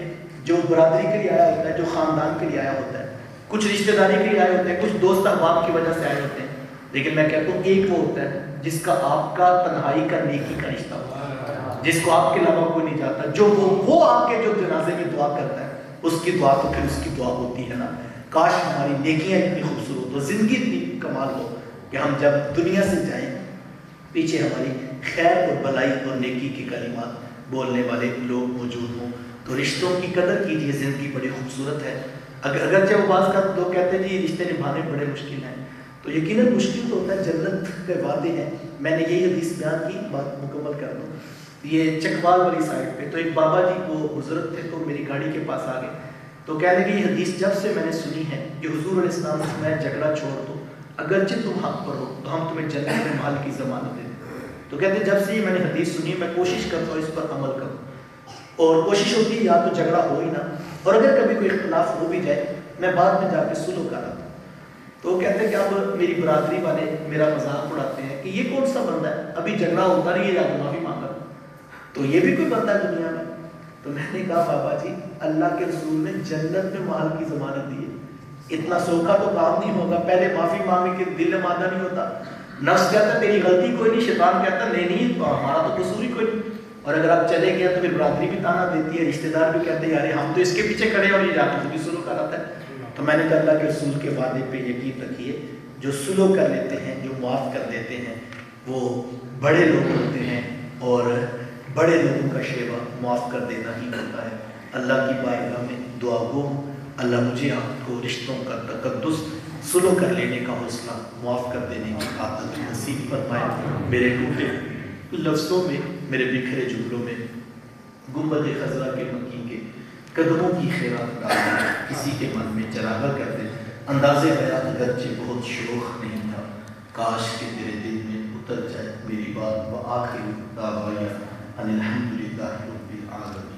جو برادری کے لیے آیا ہوتا ہے، جو خاندان کے لیے آیا ہوتا ہے، کچھ رشتہ داری کے لیے آئے ہوتے ہیں، کچھ دوست احباب کی وجہ سے آئے ہوتے ہیں، لیکن میں کہتا ہوں ایک وہ ہوتا ہے جس کا آپ کا تنہائی کا نیکی کا رشتہ ہوتا ہے، جس کو آپ کے علاوہ کوئی نہیں جاتا، جو وہ آ کے جو جنازے میں دعا کرتا ہے، اس کی دعا تو پھر اس کی دعا ہوتی ہے نا۔ کاش ہماری نیکیاں اتنی خوبصورت ہو، زندگی اتنی کمال ہو کہ ہم جب دنیا سے جائیں پیچھے ہماری خیر اور بلائی اور نیکی کے کلمات بولنے والے لوگ موجود ہوں۔ تو رشتوں کی قدر کیجیے، زندگی بڑی خوبصورت ہے۔ اگرچہ وہ بعض کا لوگ کہتے ہیں جی رشتے نبھانے بڑے مشکل ہیں، تو یقیناً مشکل تو ہوتا ہے، جنت کے وعدے ہیں۔ میں نے یہی حدیث بیان کی، بات مکمل کر دوں۔ یہ چکوال والی سائڈ پہ تو ایک بابا جی وہ بزرگ تھے، تو میری گاڑی کے پاس آ گئے تو کہنے لگے یہ حدیث جب سے میں نے سنی ہے کہ حضور علیہ السلام نے فرمایا جھگڑا چھوڑ دو، اگرچہ تم حق پر ہو تو ہم تمہیں جنت میں مال کی ضمانت دیں۔ تو کہتے ہیں جب سے یہ میں نے حدیث سنی میں کوشش کرتا ہوں اس پر عمل کروں، اور کوشش ہوتی ہے یا تو جھگڑا ہو ہی نہ، اور اگر کبھی کوئی اختلاف ہو بھی جائے میں بعد میں جا کے صلح کراتا ہوں۔ تو وہ کہتے ہیں کہ اب میری برادری والے میرا مذاق اڑاتے ہیں کہ یہ کون سا بندہ ہے، ابھی جھگڑا ہوتا نہیں ہے یا معافی مانگا، تو یہ بھی کوئی بندہ ہے دنیا میں؟ تو میں نے کہا بابا جی اللہ کے رسول نے جنت میں مال کی ضمانت دی ہے، اتنا سوکھا تو کام نہیں ہوگا، پہلے معافی مانگے کہ دل مادہ نہیں ہوتا۔ نفس کہتا ہے تیری غلطی کوئی نہیں، شیطان کہتا ہے نہیں تو ہمارا تو قصور ہی کوئی نہیں، اور اگر آپ چلے گئے تو پھر برادری بھی تانا دیتی ہے، رشتہ دار بھی کہتے ہیں یار ہم تو اس کے پیچھے کھڑے ہیں اور یہ جا کے بھی سلوک کراتا ہے۔ تو میں نے کہا اللہ کے رسول کے وعدے پہ یقین رکھیے، جو سلوک کر لیتے ہیں، جو معاف کر دیتے ہیں، وہ بڑے لوگ ہوتے ہیں، اور بڑے لوگوں کا شیوا معاف کر دینا ہی ہوتا ہے۔ اللہ کی بارگاہ میں دعا گو اللہ مجھے آپ کو رشتوں کا تقدس، سلوک کر لینے کا حوصلہ، معاف کر دینے کی عادت نصیب فرمائے۔ میرے ٹوٹے لفظوں میں، میرے بکھرے جملوں میں گنبد خضرا کے مکی کے قدموں کی خیرات ڈالنا کسی کے من میں چراغا کر دے۔ اندازے بیان اگرچہ بہت شوخ نہیں تھا، کاش کہ تیرے دل میں اتر جائے میری بات۔ وآخر دعوانا ان الحمد للہ رب العالمین۔